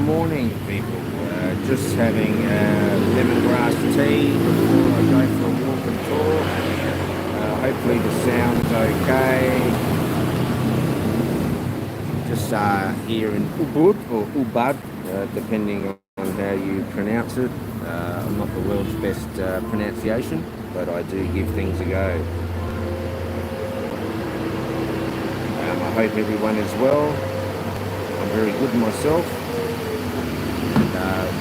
morning, people. Just having lemongrass tea before I go for a walk and talk. Hopefully the sound's okay. Just here in Ubud or Ubud, depending on how you pronounce it. I'm not the world's best pronunciation, but I do give things a go. I hope everyone is well. I'm very good myself.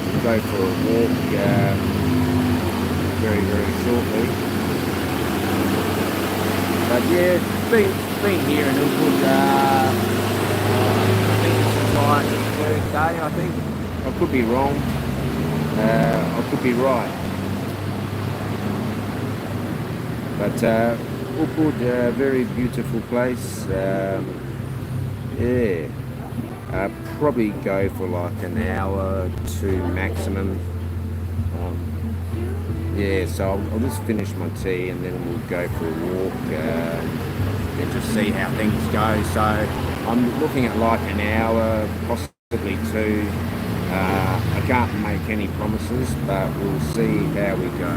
We'll go for a walk very shortly. But yeah, been here in Ubud. I think this is like the third day. I think I could be wrong. I could be right. But Ubud, very beautiful place. Yeah. Probably go for like an hour, two maximum. Yeah, so I'll just finish my tea and then we'll go for a walk and just see how things go. So I'm looking at like an hour, possibly two. I can't make any promises, but we'll see how we go.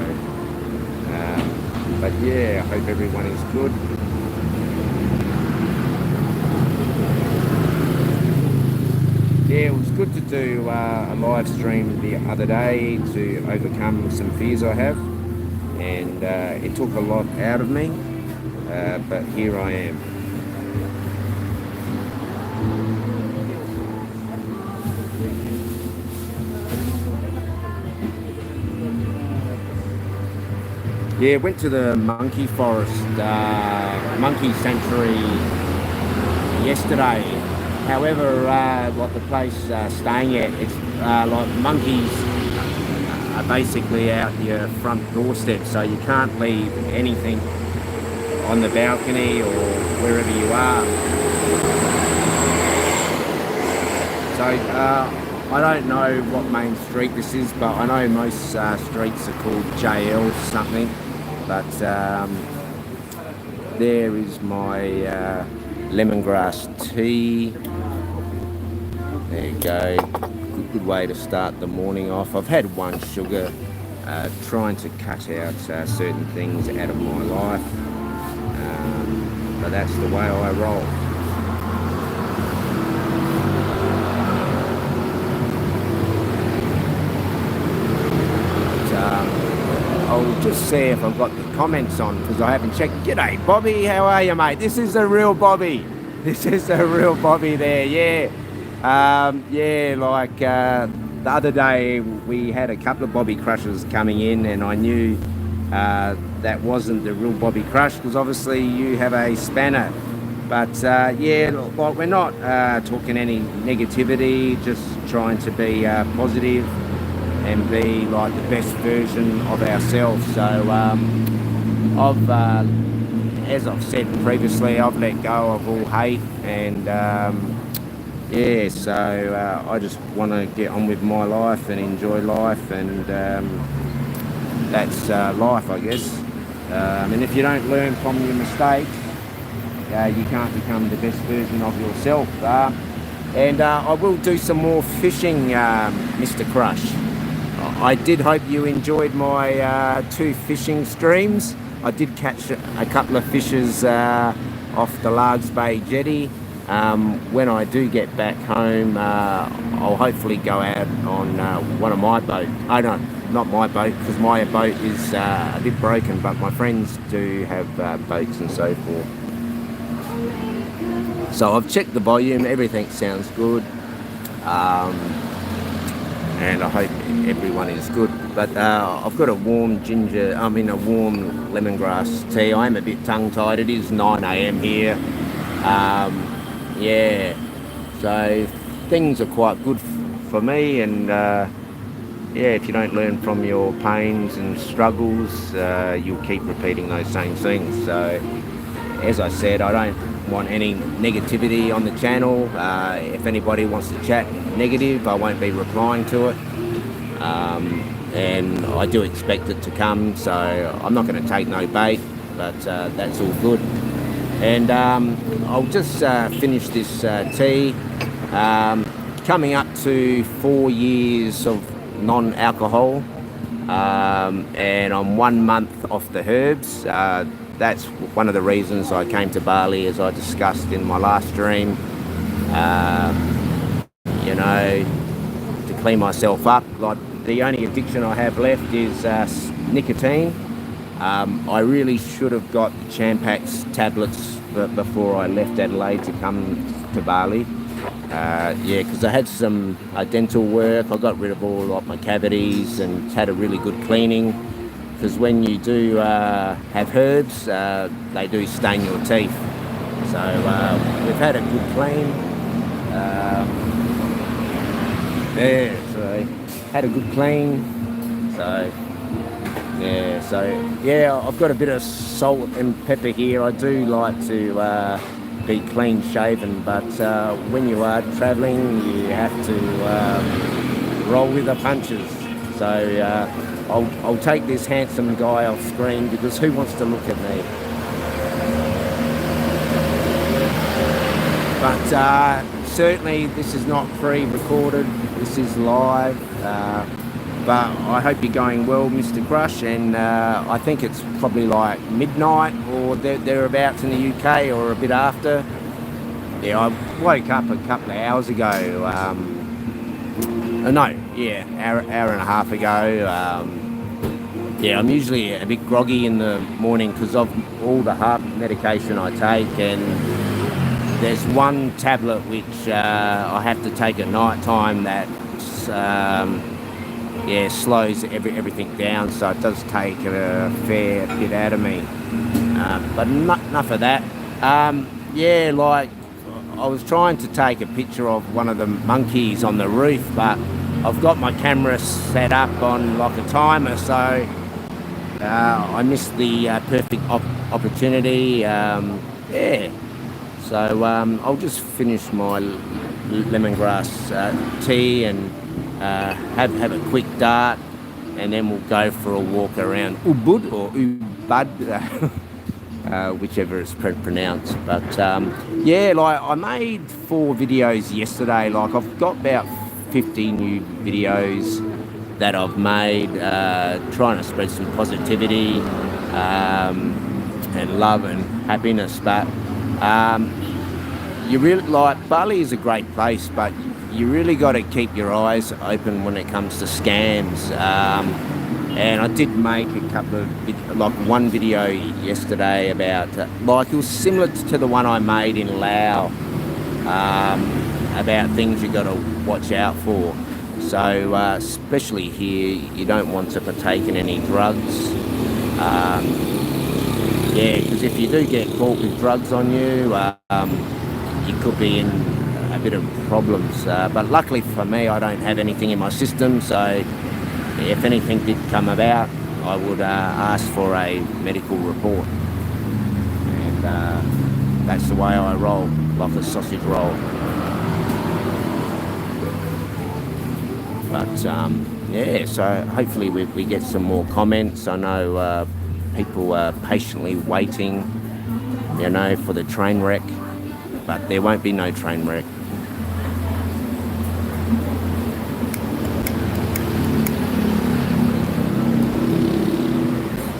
But yeah, I hope everyone is good. Yeah, it was good to do a live stream the other day to overcome some fears I have, and it took a lot out of me, but here I am. Yeah, went to the monkey forest, monkey sanctuary yesterday. However, like the place staying at, it's like monkeys are basically out your front doorstep, so you can't leave anything on the balcony or wherever you are. So I don't know what main street this is, but I know most streets are called JL something. But there is my lemongrass tea. There you go. Good way to start the morning off. I've had one sugar, trying to cut out certain things out of my life, but that's the way I roll. I'll just see if I've got the comments on, because I haven't checked. G'day Bobby, how are you, mate? This is the real Bobby. This is the real Bobby there, yeah. Yeah, like the other day we had a couple of Bobby Crushes coming in, and I knew that wasn't the real Bobby Crush, because obviously you have a spanner. But yeah, like we're not talking any negativity, just trying to be positive and be like the best version of ourselves. So I've, as I've said previously, I've let go of all hate, and yeah, so I just want to get on with my life and enjoy life, and that's life, I guess. And if you don't learn from your mistakes, you can't become the best version of yourself. And I will do some more fishing, Mr. Crush. I did hope you enjoyed my 2 fishing streams. I did catch a couple of fishes off the Largs Bay jetty. When I do get back home, I'll hopefully go out on one of my boats. Oh no, not my boat, because my boat is a bit broken, but my friends do have boats and so forth. So I've checked the volume, everything sounds good. And I hope everyone is good. But I've got a warm a warm lemongrass tea. I am a bit tongue-tied. It is 9 AM here. Yeah, so things are quite good for me, and yeah, if you don't learn from your pains and struggles, you'll keep repeating those same things. So as I said, I don't want any negativity on the channel. If anybody wants to chat negative, I won't be replying to it, and I do expect it to come, so I'm not going to take no bait, but that's all good. And I'll just finish this tea. coming up to 4 years of non-alcohol, and I'm 1 month off the herbs. That's one of the reasons I came to Bali, as I discussed in my last stream. You know, to clean myself up. Like, the only addiction I have left is nicotine. I really should have got Champak's tablets before I left Adelaide to come to Bali. Yeah, because I had some dental work. I got rid of all of my cavities and had a really good cleaning. Because when you do have herbs, they do stain your teeth. So we've had a good clean. Yeah, so had a good clean. So yeah, I've got a bit of salt and pepper here. I do like to be clean shaven, but when you are travelling, you have to roll with the punches. So I'll take this handsome guy off screen, because who wants to look at me? But certainly this is not pre-recorded, this is live. But I hope you're going well, Mr. Crush, and I think it's probably like midnight or thereabouts in the UK, or a bit after. Yeah, I woke up a couple of hours ago. Hour and a half ago. Yeah, I'm usually a bit groggy in the morning because of all the heart medication I take, and there's one tablet which I have to take at night time that slows everything down, so it does take a fair bit out of me. But enough of that. Yeah, like, I was trying to take a picture of one of the monkeys on the roof, but I've got my camera set up on like a timer, so I missed the perfect opportunity. Yeah, so I'll just finish my lemongrass tea and have a quick dart, and then we'll go for a walk around Ubud or Ubud, whichever it's pronounced. But yeah, like, I made 4 videos yesterday. Like, I've got about 50 new videos that I've made, trying to spread some positivity and love and happiness. But you really, like, Bali is a great place, but you really got to keep your eyes open when it comes to scams. And I did make a couple of, one video yesterday about, like, it was similar to the one I made in Laos, about things you got to watch out for. So especially here, you don't want to partake in any drugs. Yeah, because if you do get caught with drugs on you, you could be in a bit of problems. But luckily for me, I don't have anything in my system, so if anything did come about, I would ask for a medical report. And that's the way I roll, like a sausage roll. But yeah, so hopefully we get some more comments. I know people are patiently waiting, you know, for the train wreck, but there won't be no train wreck.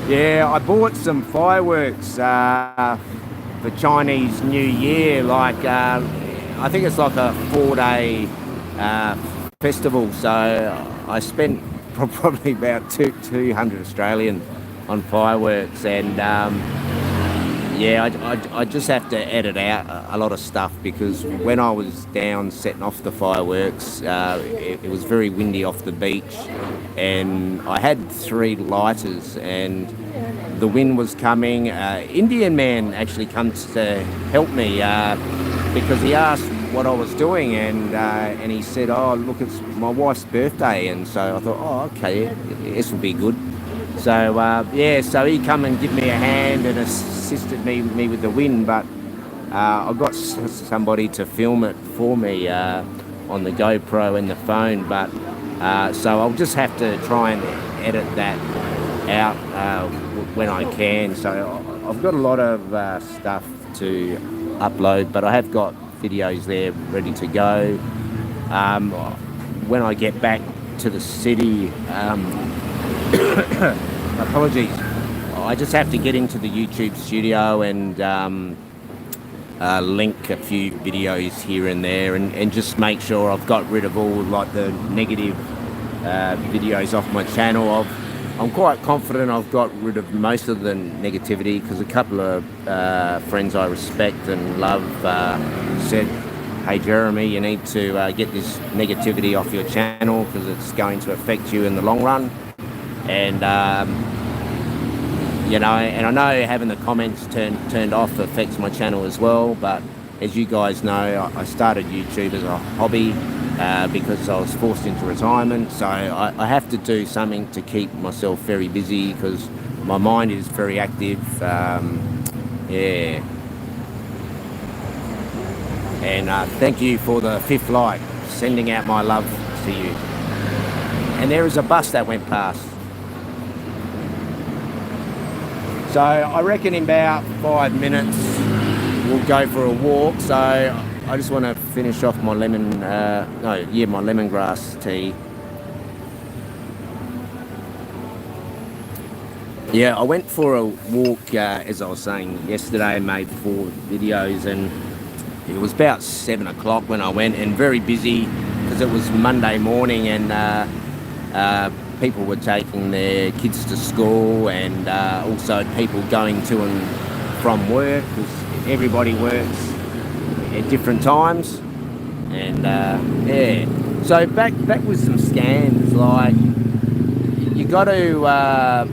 Yeah, I bought some fireworks for Chinese New Year. Like, I think it's like a 4-day festival. So I spent probably about 200 Australian on fireworks, and yeah, I just have to edit out a lot of stuff, because when I was down setting off the fireworks, it was very windy off the beach, and I had 3 lighters, and the wind was coming. Indian man actually comes to help me because he asked what I was doing, and he said, "Oh, look, it's my wife's birthday," and so I thought, "Oh, okay, this will be good." So yeah, so he come and give me a hand and assisted me with the wind, but I got somebody to film it for me on the GoPro and the phone, but so I'll just have to try and edit that out when I can. So I've got a lot of stuff to upload, but I have got videos there ready to go. When I get back to the city, apologies, I just have to get into the YouTube studio and link a few videos here and there, and just make sure I've got rid of all like the negative videos off my channel. I'm quite confident I've got rid of most of the negativity, because a couple of friends I respect and love said, hey Jeremy, you need to get this negativity off your channel because it's going to affect you in the long run. And you know, and I know having the comments turned off affects my channel as well, but as you guys know, I started YouTube as a hobby because I was forced into retirement, so I have to do something to keep myself very busy because my mind is very active. Yeah. And thank you for the 5th like, sending out my love to you. And there is a bus that went past. So I reckon in about 5 minutes we'll go for a walk. So I just want to finish off my my lemongrass tea. Yeah, I went for a walk, as I was saying yesterday, made 4 videos, and it was about 7 o'clock when I went, and very busy because it was Monday morning, and people were taking their kids to school, and also people going to and from work, because everybody works at different times. And yeah, so back with some scams. Like, you got to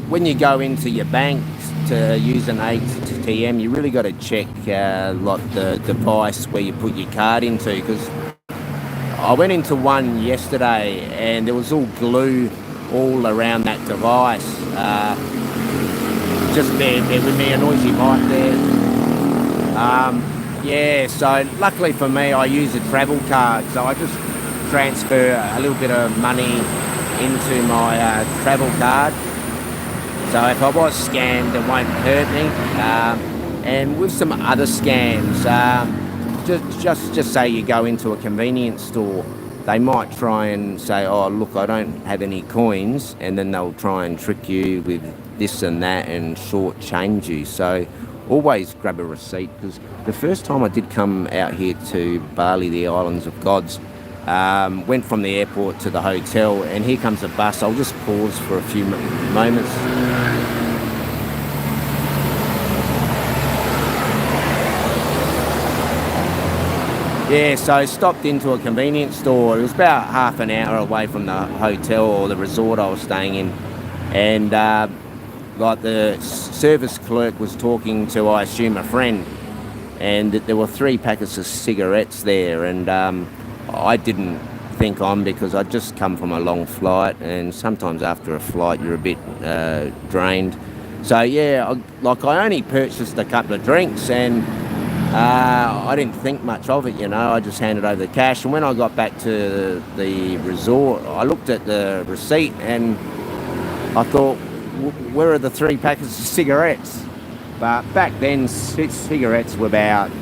when you go into your bank to use an ATM, you really got to check like the device where you put your card into, because I went into one yesterday and there was all glue all around that device. Just bear with me, a noisy mic there. Yeah, so luckily for me, I use a travel card, so I just transfer a little bit of money into my travel card. So if I was scammed, it won't hurt me. And with some other scams, just say you go into a convenience store, they might try and say, oh look, I don't have any coins, and then they'll try and trick you with this and that and shortchange you. So always grab a receipt, because the first time I did come out here to Bali, the Islands of Gods, went from the airport to the hotel, and here comes a bus. I'll just pause for a few moments. Yeah, so I stopped into a convenience store. It was about half an hour away from the hotel or the resort I was staying in, and like the service clerk was talking to, I assume, a friend, and there were 3 packets of cigarettes there, and I didn't think on, because I'd just come from a long flight, and sometimes after a flight you're a bit drained. So yeah, I only purchased a couple of drinks, and I didn't think much of it, you know. I just handed over the cash, and when I got back to the resort, I looked at the receipt and I thought, where are the 3 packets of cigarettes? But back then, cigarettes were about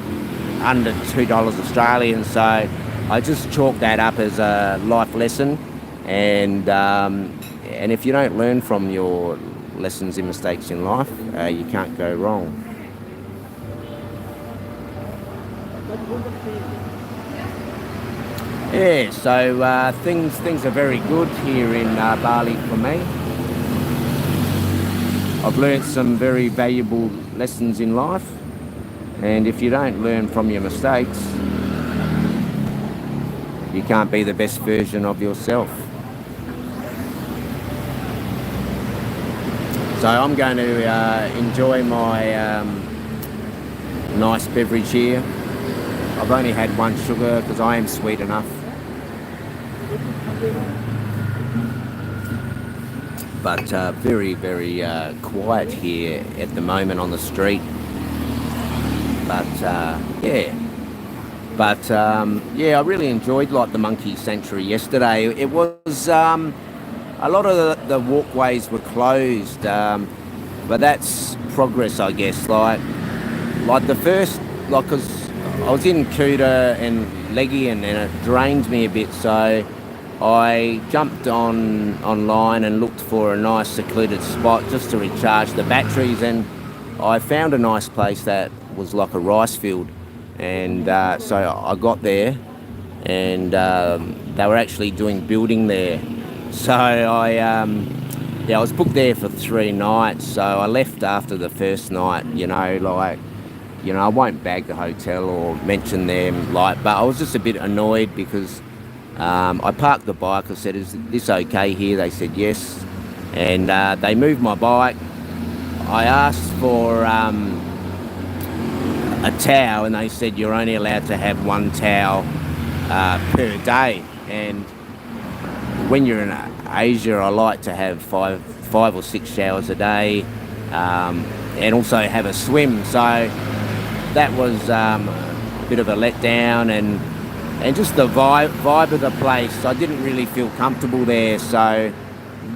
under $2 Australian, so I just chalked that up as a life lesson. And if you don't learn from your lessons and mistakes in life, you can't go wrong. Yeah, so things are very good here in Bali for me. I've learnt some very valuable lessons in life, and if you don't learn from your mistakes, you can't be the best version of yourself. So I'm going to enjoy my nice beverage here. I've only had 1 sugar because I am sweet enough. But very, very quiet here at the moment on the street. But yeah. But yeah, I really enjoyed like the monkey sanctuary yesterday. It was a lot of the walkways were closed, but that's progress, I guess. Like the first, like, 'cause I was in Kuta and leggy and it drains me a bit. So I jumped online and looked for a nice secluded spot just to recharge the batteries, and I found a nice place that was like a rice field. And so I got there, and they were actually doing building there. So I was booked there for 3 nights. So I left after the first night. I won't bag the hotel or mention them, but I was just a bit annoyed because I parked the bike. I said, "Is this okay here?" They said yes, and they moved my bike. I asked for a towel, and they said you're only allowed to have 1 towel per day. And when you're in Asia, I like to have 5 or 6 showers a day, and also have a swim. So that was a bit of a letdown, and just the vibe of the place. I didn't really feel comfortable there. So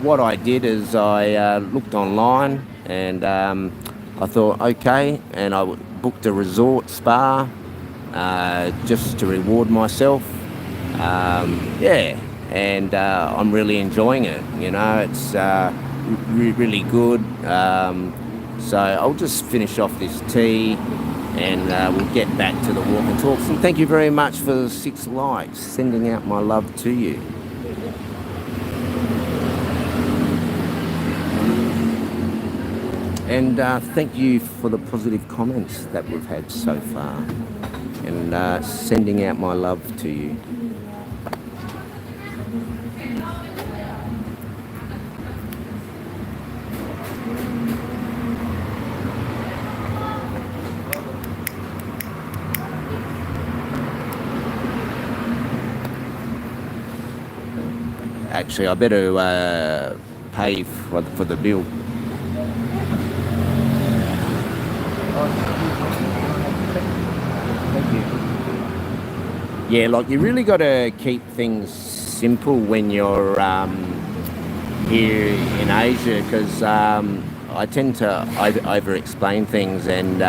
what I did is I looked online, and I thought, okay, and I booked a resort spa just to reward myself. And I'm really enjoying it. It's really good. So I'll just finish off this tea, and we'll get back to the walk and talks. And thank you very much for the 6 likes. Sending out my love to you. And thank you for the positive comments that we've had so far. And sending out my love to you. Actually, I better pay for the bill. Thank you. Yeah, you really got to keep things simple when you're here in Asia, because I tend to over-explain things, and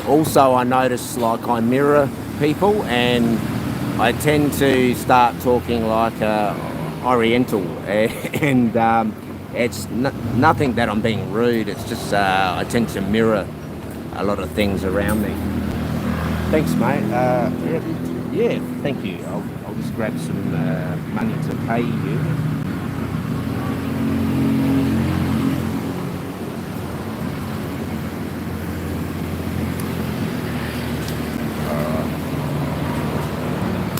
also I notice I mirror people, and I tend to start talking like Oriental, and it's nothing that I'm being rude. It's just I tend to mirror a lot of things around me. Thanks, mate. Yeah, thank you. I'll just grab some money to pay you.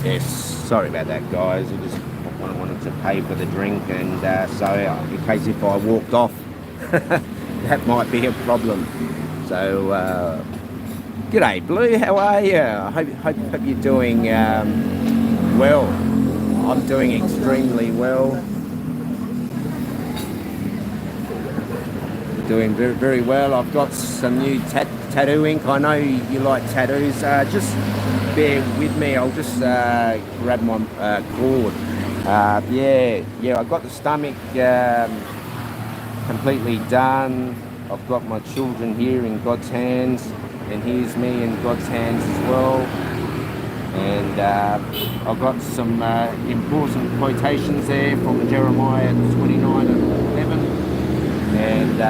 Yes, sorry about that, guys. I just wanted to pay for the drink, and so in case if I walked off, that might be a problem. So, g'day, Blue. How are you? I hope you're doing well. I'm doing extremely well. Doing very, very well. I've got some new tattoo ink. I know you like tattoos. Just bear with me. I'll just grab my cord. Yeah. I've got the stomach completely done. I've got my children here in God's hands, and here's me in God's hands as well. And I've got some important quotations there from Jeremiah 29:11. And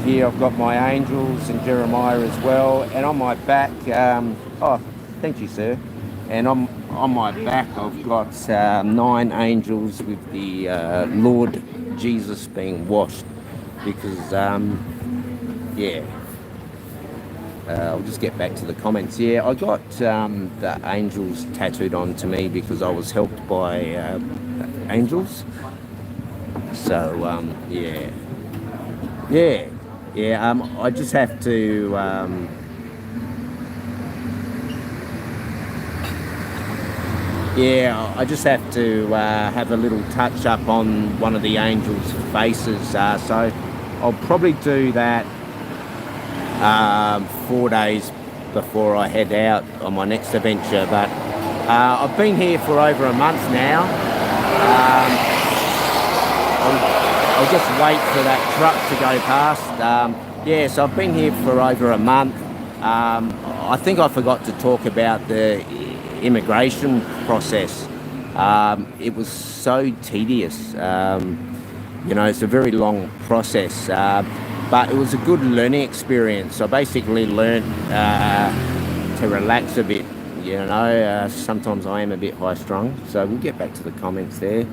here I've got my angels and Jeremiah as well. And on my back, oh, thank you, sir. And on my back, I've got 9 angels with the Lord Jesus being washed. Because, I'll just get back to the comments. Yeah, I got the angels tattooed onto me because I was helped by angels. So, I just have to, I just have to have a little touch up on one of the angels' faces. So I'll probably do that 4 days before I head out on my next adventure. But I've been here for over a month now. I'll just wait for that truck to go past. So I've been here for over a month, I think I forgot to talk about the immigration process. It was so tedious. It's a very long process, but it was a good learning experience. I basically learnt to relax a bit. Sometimes I am a bit high strung. So we'll get back to the comments there.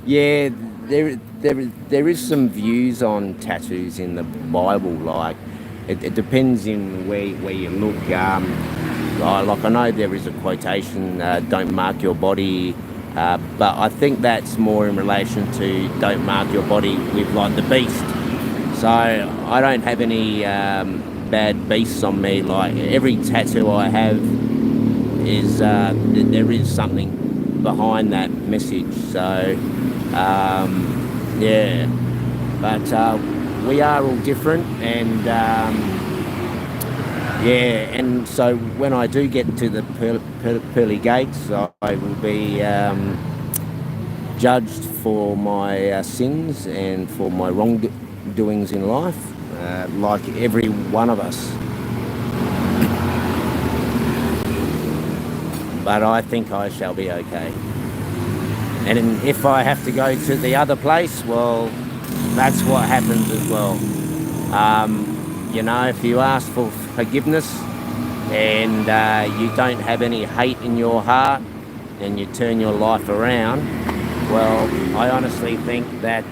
Yeah, there is some views on tattoos in the Bible. Like it depends in where you look. Like I know there is a quotation, "Don't mark your body," but I think that's more in relation to don't mark your body with like the beast. So I don't have any bad beasts on me. Like every tattoo I have is there is something behind that message. So yeah, but we are all different, and yeah, and so when I do get to the pearly gates, I will be judged for my sins and for my wrongdoings in life, like every one of us. But I think I shall be okay. And if I have to go to the other place, well, that's what happens as well. If you ask for forgiveness and you don't have any hate in your heart and you turn your life around, well, I honestly think that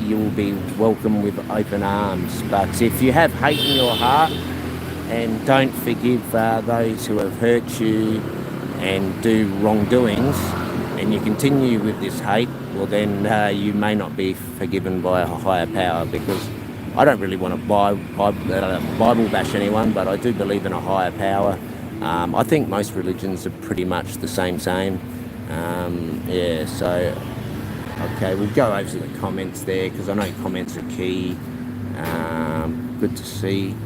you will be welcomed with open arms. But if you have hate in your heart and don't forgive those who have hurt you and do wrongdoings, and you continue with this hate, well then you may not be forgiven by a higher power, because I don't really want to Bible bash anyone, but I do believe in a higher power. I think most religions are pretty much the same. Yeah, so, okay, we'll go over to the comments there, because I know comments are key. Good to see.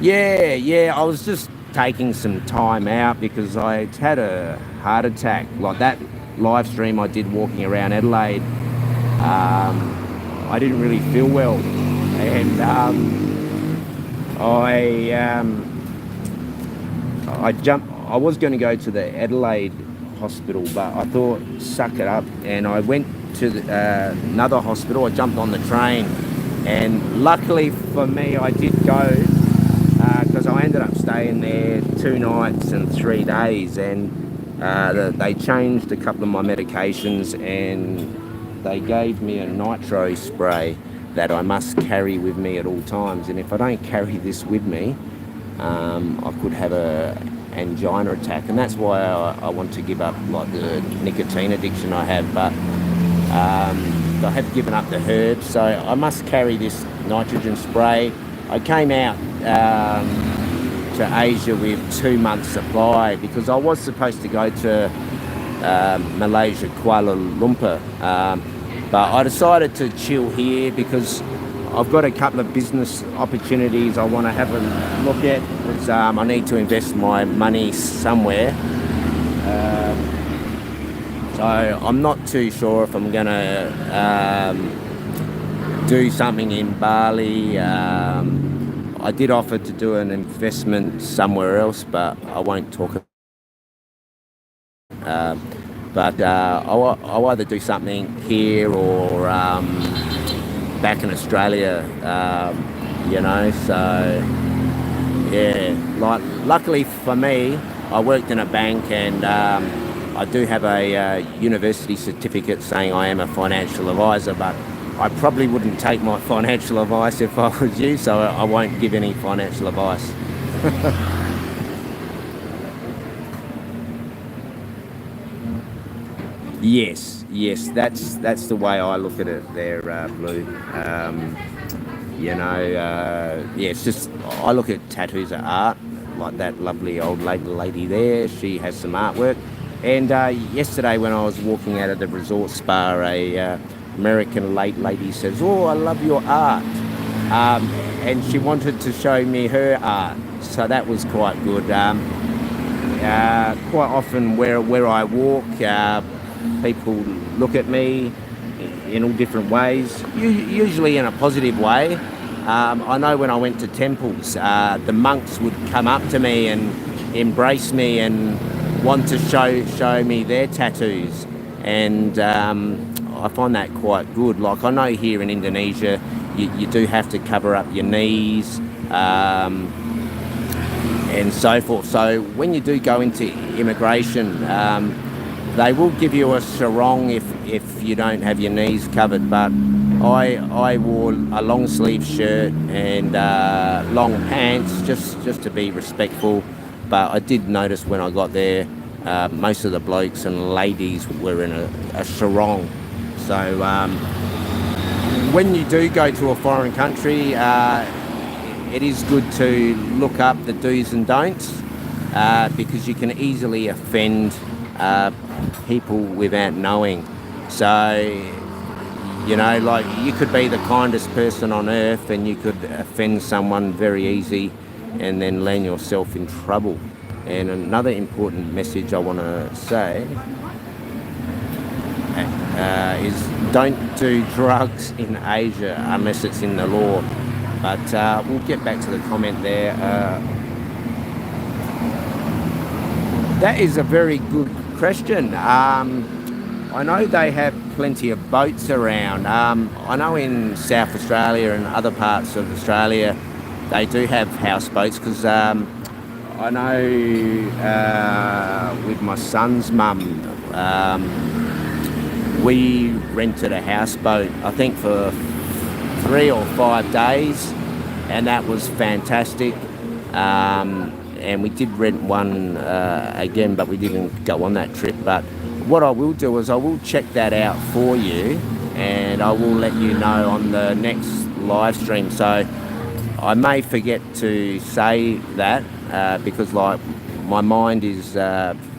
Yeah, I was just taking some time out because I had a heart attack. Like that live stream I did walking around Adelaide, I didn't really feel well, and I was going to go to the Adelaide hospital, but I thought suck it up, and I went to another hospital. I jumped on the train, and luckily for me I did go, because I ended up staying there 2 nights and 3 days, and they changed a couple of my medications, and they gave me a nitro spray that I must carry with me at all times. And if I don't carry this with me, I could have a angina attack, and that's why I want to give up like the nicotine addiction I have. But I have given up the herbs, so I must carry this nitrogen spray. I came out to Asia with 2 months supply, because I was supposed to go to Malaysia, Kuala Lumpur, but I decided to chill here because I've got a couple of business opportunities I want to have a look at, because I need to invest my money somewhere. So I'm not too sure if I'm going to do something in Bali. I did offer to do an investment somewhere else, but I won't talk about it. But I'll either do something here or back in Australia, so yeah. Like, luckily for me, I worked in a bank, and I do have a university certificate saying I am a financial advisor, but I probably wouldn't take my financial advice if I was you, so I won't give any financial advice. Yes, that's the way I look at it there, Blue. Yeah, it's just, I look at tattoos as art, like that lovely old lady there. She has some artwork. And yesterday when I was walking out of the resort spa, a American lady says, "Oh, I love your art," and she wanted to show me her art, so that was quite good. quite often where I walk, people look at me in all different ways, usually in a positive way. I know when I went to temples, the monks would come up to me and embrace me and want to show me their tattoos, and I find that quite good. Like, I know here in Indonesia, you do have to cover up your knees and so forth. So when you do go into immigration, they will give you a sarong if you don't have your knees covered. But I wore a long sleeve shirt and long pants just to be respectful. But I did notice when I got there, most of the blokes and ladies were in a sarong. So when you do go to a foreign country, it is good to look up the do's and don'ts, because you can easily offend people without knowing. So, you know, like, you could be the kindest person on earth and you could offend someone very easy and then land yourself in trouble. And another important message I want to say is don't do drugs in Asia unless it's in the law. But we'll get back to the comment there. That is a very good question. I know they have plenty of boats around. I know in South Australia and other parts of Australia they do have houseboats, because I know with my son's mum, we rented a houseboat, I think for 3 or 5 days, and that was fantastic. And we did rent one again, but we didn't go on that trip. But what I will do is I will check that out for you, and I will let you know on the next live stream. So I may forget to say that because, like, my mind is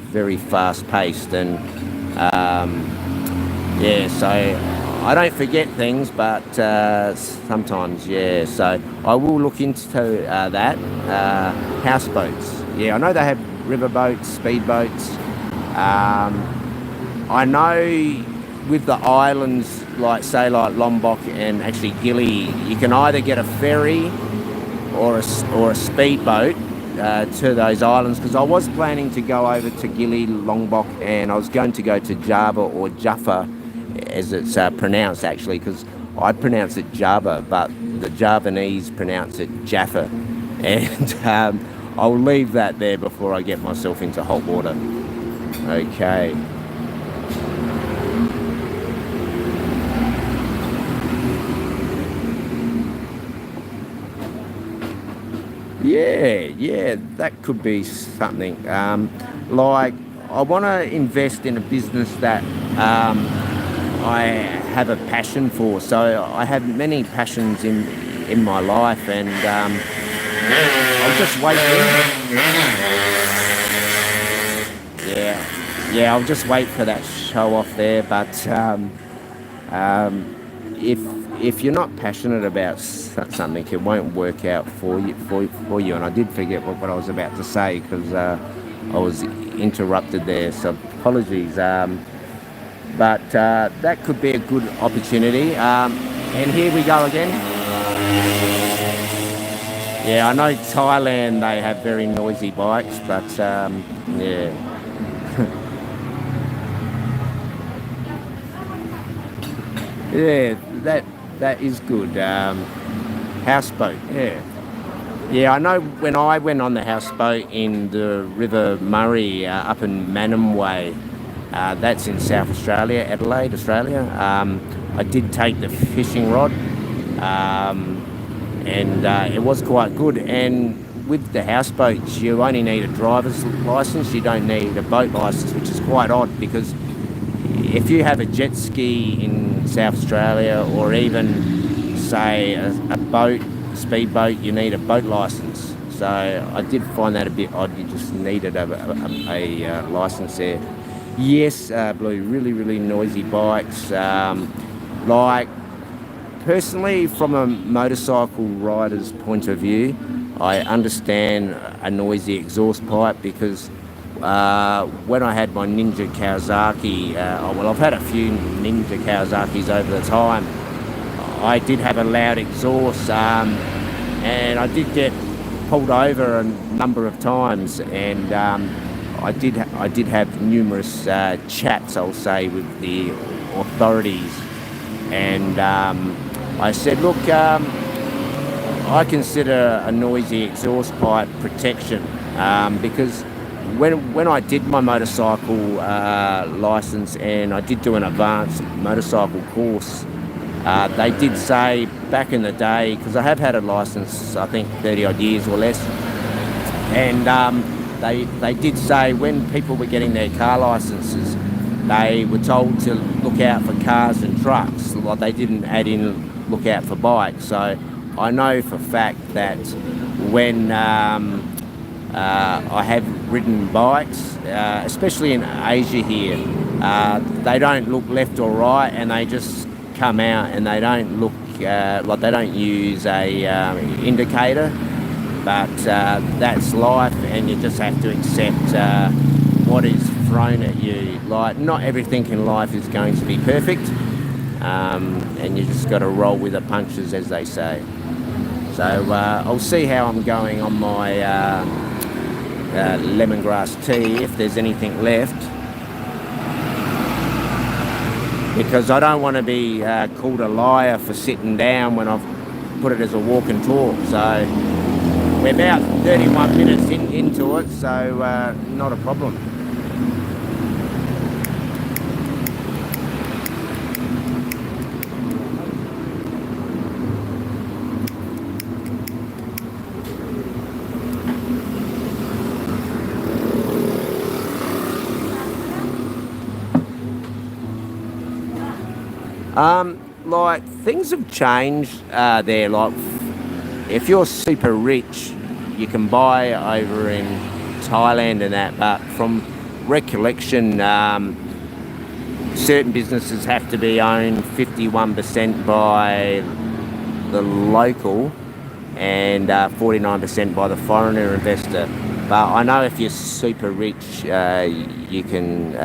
very fast paced, and yeah, so I don't forget things, but sometimes, yeah. So I will look into that. Houseboats. Yeah, I know they have riverboats, speedboats. I know with the islands, like, say, like Lombok and actually Gili, you can either get a ferry or a speedboat to those islands, because I was planning to go over to Gili, Lombok, and I was going to go to Java or Jaffa, as it's pronounced, actually, because I pronounce it Java, but the Javanese pronounce it Jaffa. And I'll leave that there before I get myself into hot water. Okay. Yeah, that could be something. Like, I want to invest in a business that I have a passion for. So I have many passions in my life, and I'll just wait there. Yeah, I'll just wait for that show off there. But if you're not passionate about something, it won't work out for you. And I did forget what I was about to say, because I was interrupted there. So apologies. But that could be a good opportunity. And here we go again. Yeah, I know Thailand, they have very noisy bikes, but yeah. Yeah, that is good. Houseboat, yeah. Yeah, I know when I went on the houseboat in the River Murray up in Manham Way, that's in South Australia, Adelaide, Australia. I did take the fishing rod, and it was quite good. And with the houseboats, you only need a driver's license. You don't need a boat license, which is quite odd, because if you have a jet ski in South Australia, or even, say, a boat, speedboat, you need a boat license. So I did find that a bit odd. You just needed a license there. Yes, Blue, really, really noisy bikes. Like, personally, from a motorcycle rider's point of view, I understand a noisy exhaust pipe, because when I had my Ninja Kawasaki, well, I've had a few Ninja Kawasaki's over the time. I did have a loud exhaust, and I did get pulled over a number of times, and I did have numerous chats, I'll say, with the authorities, and I said, look, I consider a noisy exhaust pipe protection, because when I did my motorcycle license and I did do an advanced motorcycle course, they did say back in the day, because I have had a license, I think 30 odd years or less, and they did say when people were getting their car licenses, they were told to look out for cars and trucks. Like, they didn't add in look out for bikes. So I know for a fact that when I have ridden bikes, especially in Asia here, they don't look left or right, and they just come out, and they don't look like they don't use a indicator. But that's life, and you just have to accept what is thrown at you. Like, not everything in life is going to be perfect, and you just got to roll with the punches, as they say. So I'll see how I'm going on my lemongrass tea, if there's anything left, because I don't want to be called a liar for sitting down when I've put it as a walk and talk. So we're about 31 minutes into it, so not a problem. Like, things have changed there. Like, if you're super rich, you can buy over in Thailand and that, but from recollection, certain businesses have to be owned 51% by the local and 49% by the foreigner investor. But I know if you're super rich, you can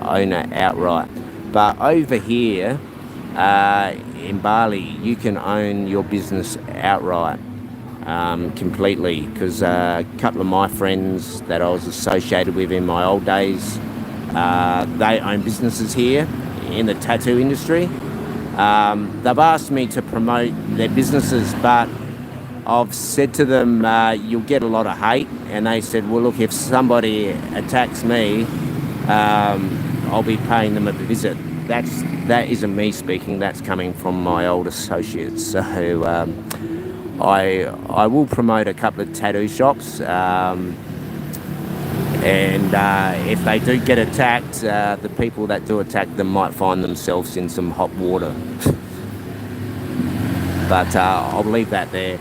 own it outright. But over here, in Bali, you can own your business outright, completely, because a couple of my friends that I was associated with in my old days, they own businesses here in the tattoo industry. They've asked me to promote their businesses, but I've said to them, you'll get a lot of hate, and they said, well, look, if somebody attacks me, I'll be paying them a visit. That isn't me speaking, that's coming from my old associates. So I will promote a couple of tattoo shops, and if they do get attacked, the people that do attack them might find themselves in some hot water. But I'll leave that there.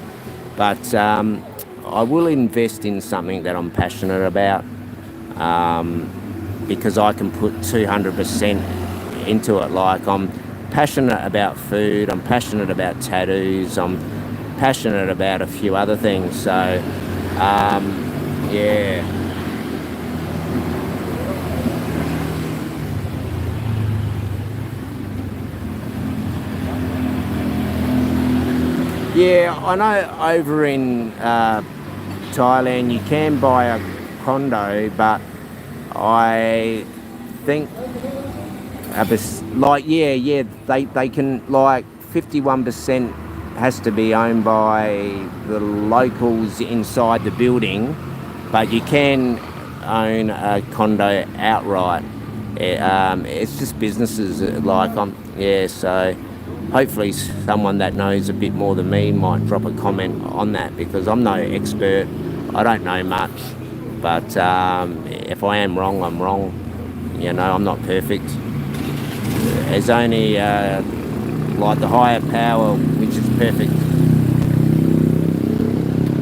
But I will invest in something that I'm passionate about, because I can put 200% into it. Like, I'm passionate about food, I'm passionate about tattoos, I'm passionate about a few other things. So yeah. Yeah, I know over in Thailand you can buy a condo, but I think like, they can, like, 51% has to be owned by the locals inside the building, but you can own a condo outright. It's just businesses, like, so hopefully someone that knows a bit more than me might drop a comment on that, because I'm no expert, I don't know much, but if I am wrong, I'm wrong. You know, I'm not perfect. There's only like the higher power, which is perfect.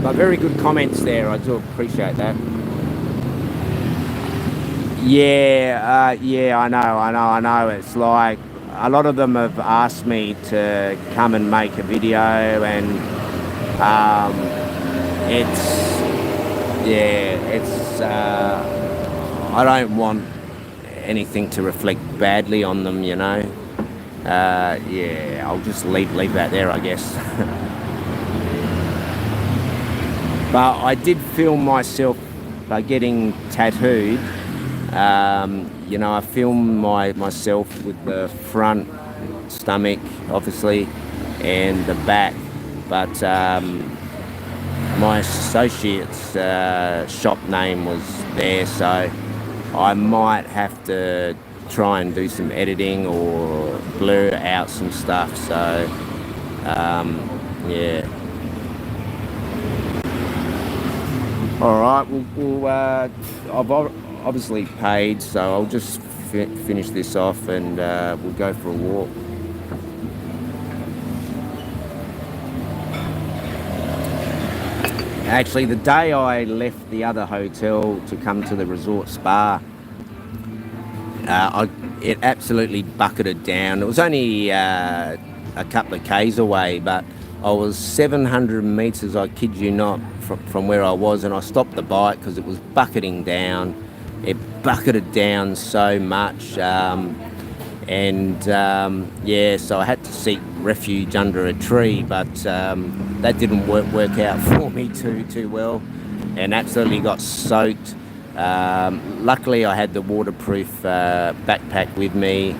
But very good comments there, I do appreciate that. Yeah, I know. It's like, a lot of them have asked me to come and make a video, and I don't want anything to reflect badly on them, you know. Yeah, I'll just leave that there, I guess. But I did film myself getting tattooed. You know, I filmed myself with the front stomach, obviously, and the back. But my associate's shop name was there, so I might have to try and do some editing or blur out some stuff. So, yeah. All right. I've obviously paid, so I'll just finish this off and we'll go for a walk. Actually, the day I left the other hotel to come to the resort spa, it absolutely bucketed down. It was only a couple of k's away, but I was 700 metres, I kid you not, from where I was, and I stopped the bike because it was bucketing down. It bucketed down so much, yeah, so I had to seek refuge under a tree, but that didn't work out for me too well, and absolutely got soaked. Luckily I had the waterproof backpack with me,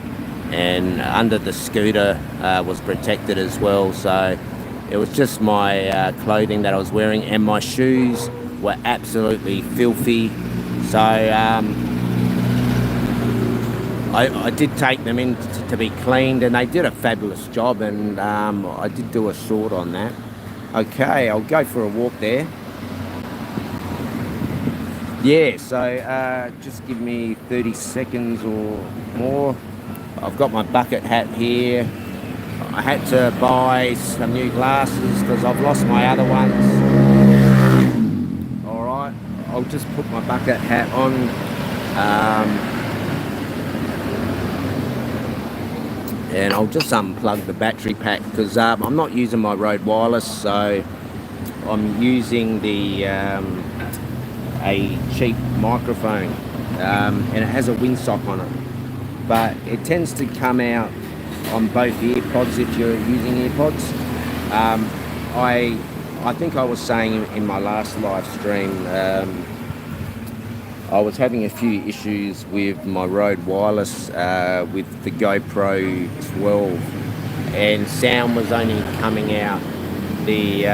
and under the scooter was protected as well, so it was just my clothing that I was wearing, and my shoes were absolutely filthy. So I did take them in to be cleaned, and they did a fabulous job, and I did do a short on that. Okay, I'll go for a walk there. Yeah, so just give me 30 seconds or more. I've got my bucket hat here. I had to buy some new glasses because I've lost my other ones. All right, I'll just put my bucket hat on. And I'll just unplug the battery pack because I'm not using my Rode Wireless, so I'm using the a cheap microphone, and it has a windsock on it, but it tends to come out on both earpods if you're using earpods. I think I was saying in my last live stream, I was having a few issues with my Rode Wireless with the GoPro 12, and sound was only coming out the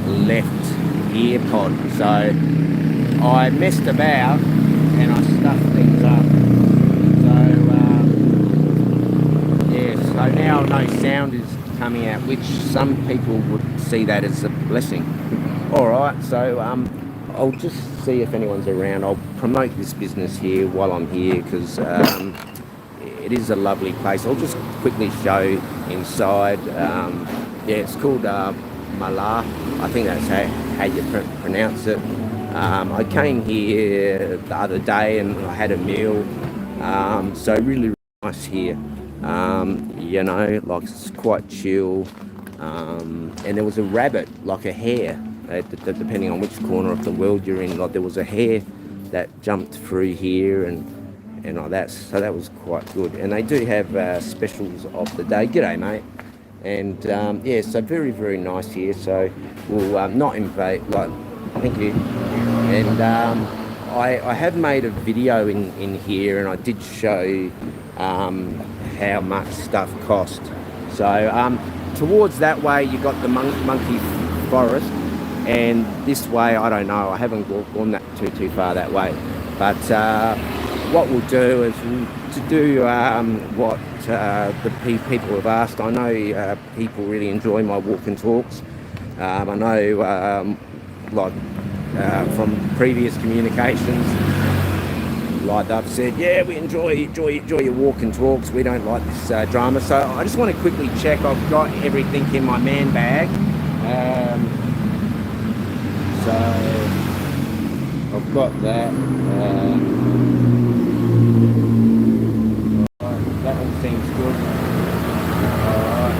left earpod, so I messed about and I stuffed things up. So yeah, so now no sound is coming out, which some people would see that as a blessing. All right, so I'll just see if anyone's around. I'll promote this business here while I'm here because it is a lovely place. I'll just quickly show inside. Yeah, it's called Mala. I think that's how you pronounce it. I came here the other day and I had a meal. So really nice here. You know, like it's quite chill. And there was a rabbit, like a hare. Depending on which corner of the world you're in, like there was a hare that jumped through here and like that, so that was quite good. And they do have specials of the day. G'day, mate. And yeah, so very nice here. So we'll not invade. Like, thank you. And I have made a video in here, and I did show how much stuff cost. So towards that way, you got the monkey forest. And this way, I don't know, I haven't gone that too far that way. But what we'll do is to do what the people have asked. I know people really enjoy my walk and talks. I know, like from previous communications, like they've said, yeah, we enjoy your walk and talks. We don't like this drama. So I just want to quickly check I've got everything in my man bag. So I've got that. That one seems good. Alright.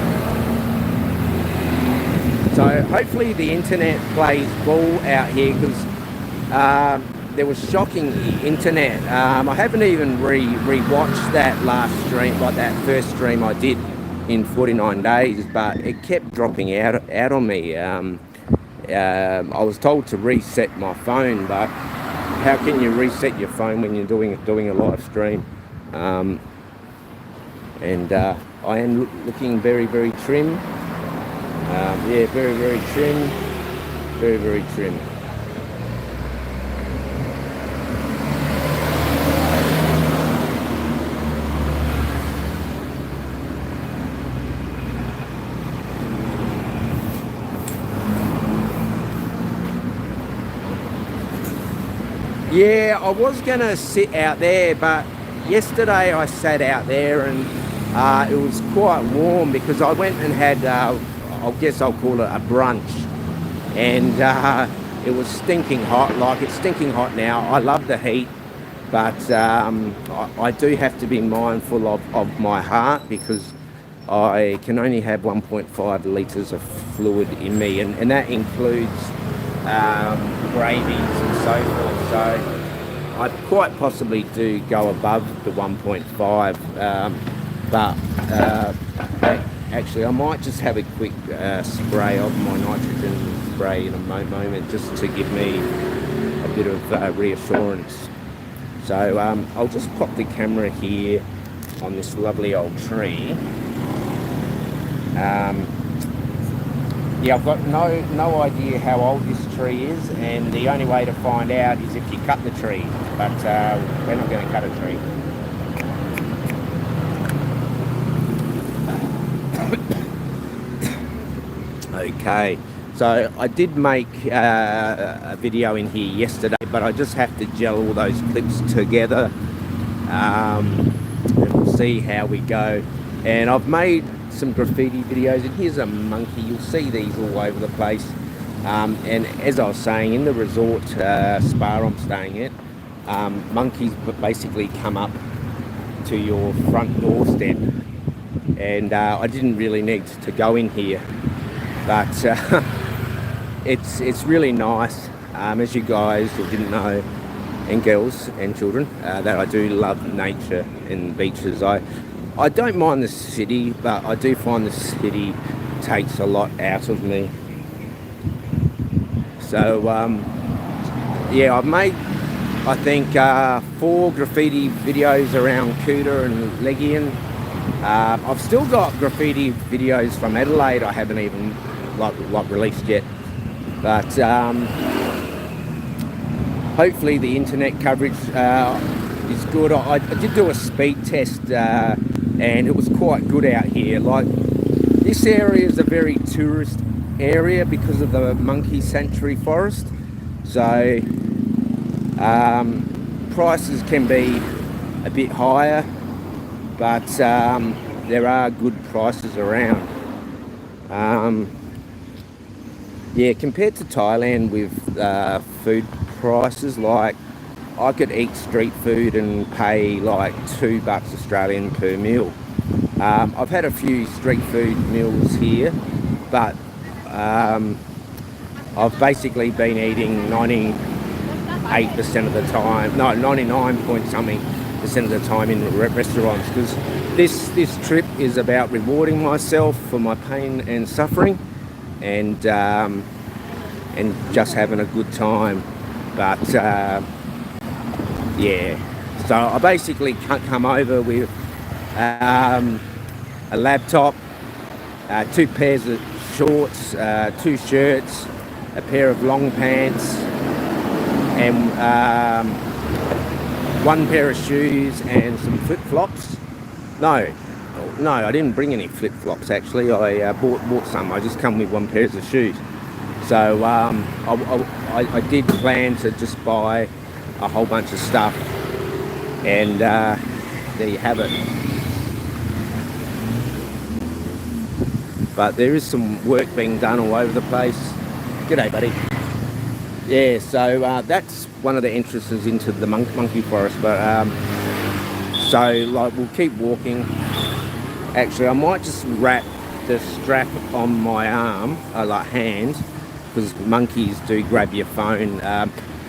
So hopefully the internet plays ball out here because there was shocking internet. I haven't even re-watched that last stream, like that first stream I did in 49 days, but it kept dropping out on me. I was told to reset my phone, but how can you reset your phone when you're doing a live stream? And I am looking very, very trim. Yeah, very, very trim. Very, very trim. Yeah, I was going to sit out there, but yesterday I sat out there and it was quite warm because I went and had, I guess I'll call it a brunch. And it was stinking hot, like it's stinking hot now. I love the heat, but I do have to be mindful of my heart because I can only have 1.5 litres of fluid in me, and that includes gravies and so forth. So I quite possibly do go above the 1.5, but actually I might just have a quick spray of my nitrogen spray in a moment just to give me a bit of reassurance. So I'll just pop the camera here on this lovely old tree. Yeah, I've got no idea how old this tree is, and the only way to find out is if you cut the tree, but we're not going to cut a tree. Okay, so I did make a video in here yesterday, but I just have to gel all those clips together, and we'll see how we go. And I've made some graffiti videos, and here's a monkey. You'll see these all over the place. And as I was saying, in the resort spa I'm staying at, monkeys basically come up to your front doorstep, and I didn't really need to go in here, but it's really nice. As you guys didn't know, and girls and children, that I do love nature and beaches. I don't mind the city, but I do find the city takes a lot out of me. So yeah, I've made, I think, 4 graffiti videos around Kuta and Legian. I've still got graffiti videos from Adelaide I haven't even like released yet, but hopefully the internet coverage is good. I did do a speed test and it was quite good out here. Like, this area is a very tourist area because of the monkey sanctuary forest, so prices can be a bit higher, but there are good prices around. Yeah, compared to Thailand with food prices, like I could eat street food and pay like $2 Australian per meal. I've had a few street food meals here, but I've basically been eating 98% of the time, no, 99 point something % of the time in restaurants, because this trip is about rewarding myself for my pain and suffering, and just having a good time. But yeah, so I basically come over with a laptop, 2 pairs of shorts, 2 shirts, a pair of long pants, and 1 pair of shoes and some flip-flops. No, I didn't bring any flip-flops actually. I bought some. I just come with 1 pair of shoes. So I did plan to just buy a whole bunch of stuff, and there you have it. But there is some work being done all over the place. G'day, buddy. Yeah, so that's one of the entrances into the monkey forest. But so like we'll keep walking. Actually, I might just wrap the strap on my arm, like hand, because monkeys do grab your phone.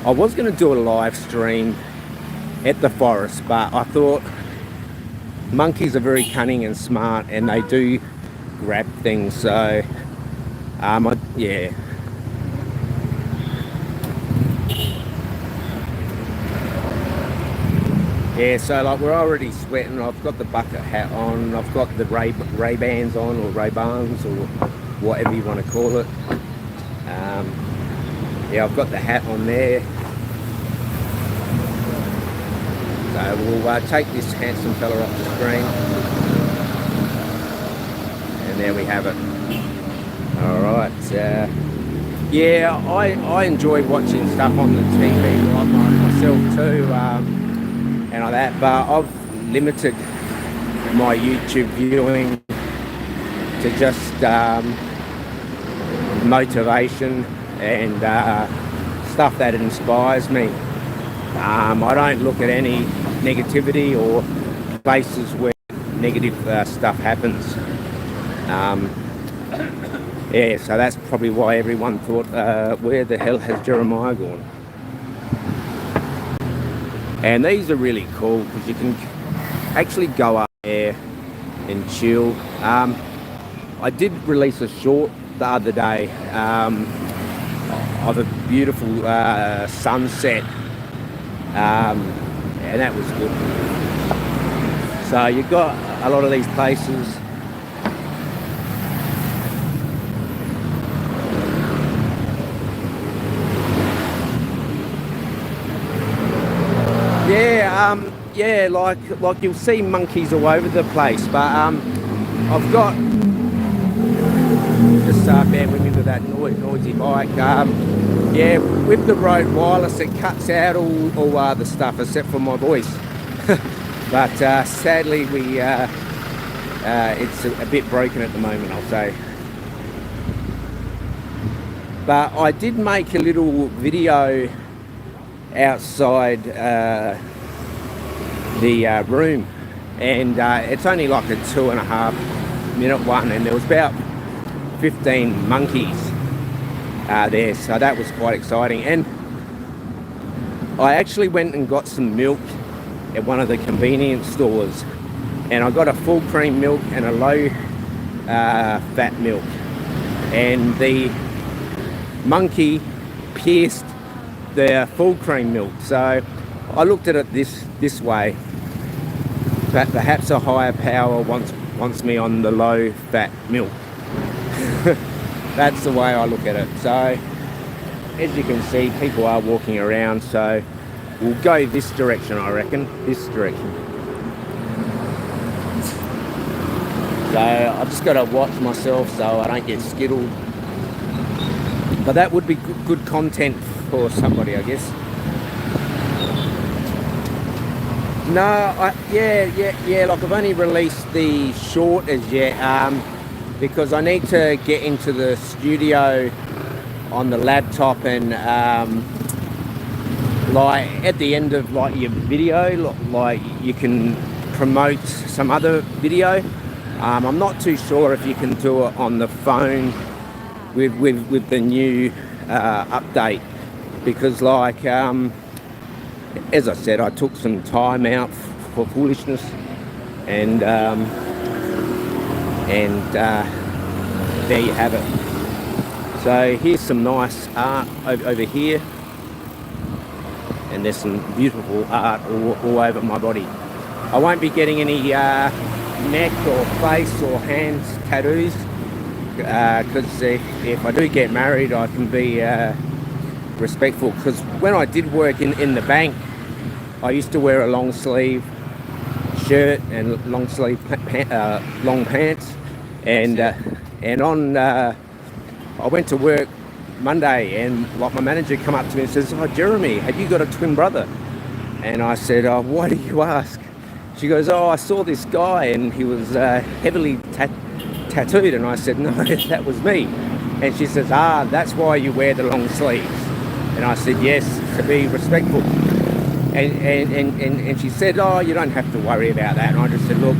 I was going to do a live stream at the forest, but I thought monkeys are very cunning and smart, and they do grab things. So, yeah. Yeah, so like we're already sweating. I've got the bucket hat on. I've got the Ray-Bans on, or Ray-Bans, or whatever you want to call it. Yeah, I've got the hat on there. So we'll take this handsome fella off the screen. And there we have it. Alright. Yeah, I enjoy watching stuff on the TV like myself too. And like that, but I've limited my YouTube viewing to just motivation and stuff that inspires me. I don't look at any negativity or places where negative stuff happens. Yeah, so that's probably why everyone thought, where the hell has Jeremiah gone? And these are really cool because you can actually go up there and chill. I did release a short the other day of a beautiful sunset, and that was good. So you've got a lot of these places. Yeah, like you'll see monkeys all over the place, but I've got, just bear with me with that noisy bike. Yeah, with the Rode Wireless, it cuts out all the stuff except for my voice. But sadly, it's a bit broken at the moment, I'll say. But I did make a little video outside the room, and it's only like a 2.5 minute one, and there was about 15 monkeys there, so that was quite exciting. And I actually went and got some milk at one of the convenience stores, and I got a full cream milk and a low fat milk, and the monkey pierced the full cream milk. So I looked at it this way, that perhaps a higher power wants me on the low fat milk. That's the way I look at it. So as you can see, people are walking around, so we'll go this direction, I reckon, this direction. So I've just got to watch myself so I don't get skittled, but that would be good content for somebody, I guess. No, yeah, like I've only released the short as yet, because I need to get into the studio on the laptop, and like at the end of like your video, like you can promote some other video. I'm not too sure if you can do it on the phone with the new update, because like as I said, I took some time out for foolishness, and there you have it. So here's some nice art over here, and there's some beautiful art all over my body. I won't be getting any neck or face or hands tattoos, because if I do get married, I can be respectful, because when I did work in the bank, I used to wear a long sleeve shirt and long sleeve long pants, and on I went to work Monday, and like my manager come up to me and says, "Oh, Jeremy, have you got a twin brother?" And I said, "Oh, why do you ask?" She goes, "Oh, I saw this guy and he was heavily tattooed." And I said, "No, that was me." And she says, "Ah, that's why you wear the long sleeves." And I said, "Yes, to be respectful." And she said, "Oh, you don't have to worry about that." And I just said, "Look,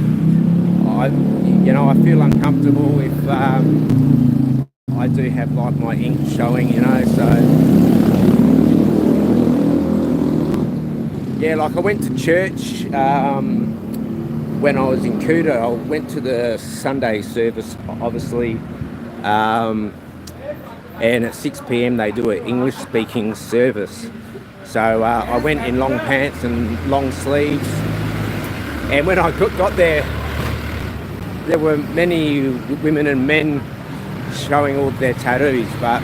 I feel uncomfortable if I do have like my ink showing, so yeah, like I went to church when I was in Kuta. I went to the Sunday service, obviously, and at 6 p.m. they do an English-speaking service. So I went in long pants and long sleeves, and when I got there, there were many women and men showing all their tattoos, but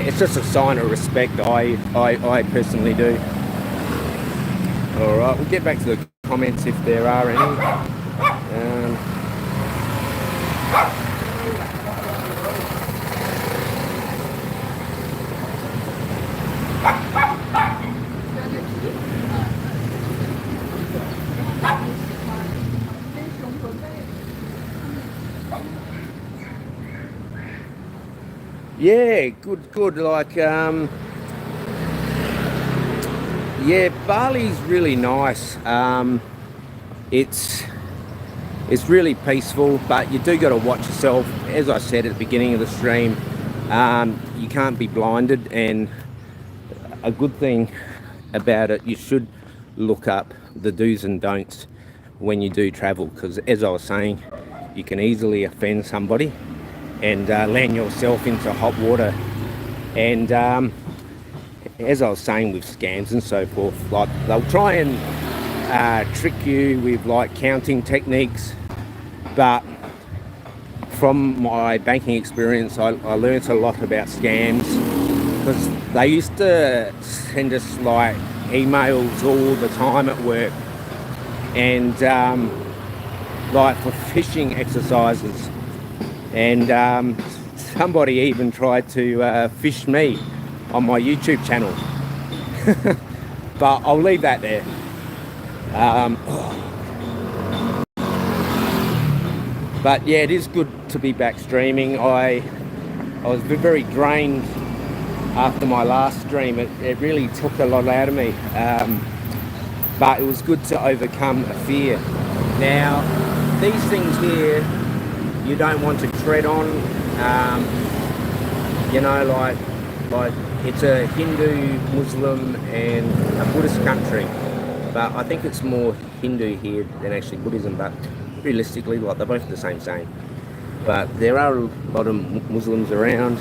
it's just a sign of respect. I personally do. All right, we'll get back to the comments if there are any. Yeah, good. Like, yeah, Bali's really nice. It's really peaceful, but you do got to watch yourself. As I said at the beginning of the stream, you can't be blinded, and a good thing about it, you should look up the do's and don'ts when you do travel, because as I was saying, you can easily offend somebody and land yourself into hot water. And as I was saying, with scams and so forth, like they'll try and trick you with like counting techniques, but from my banking experience, I learned a lot about scams, because they used to send us like emails all the time at work, and like for phishing exercises, and somebody even tried to fish me on my YouTube channel. But I'll leave that there. But yeah, it is good to be back streaming. I was very drained after my last stream. It really took a lot out of me, but it was good to overcome a fear. Now, these things here, you don't want to tread on. You know, like it's a Hindu, Muslim and a Buddhist country, but I think it's more Hindu here than actually Buddhism, but realistically, like, they're both the same. But there are a lot of Muslims around.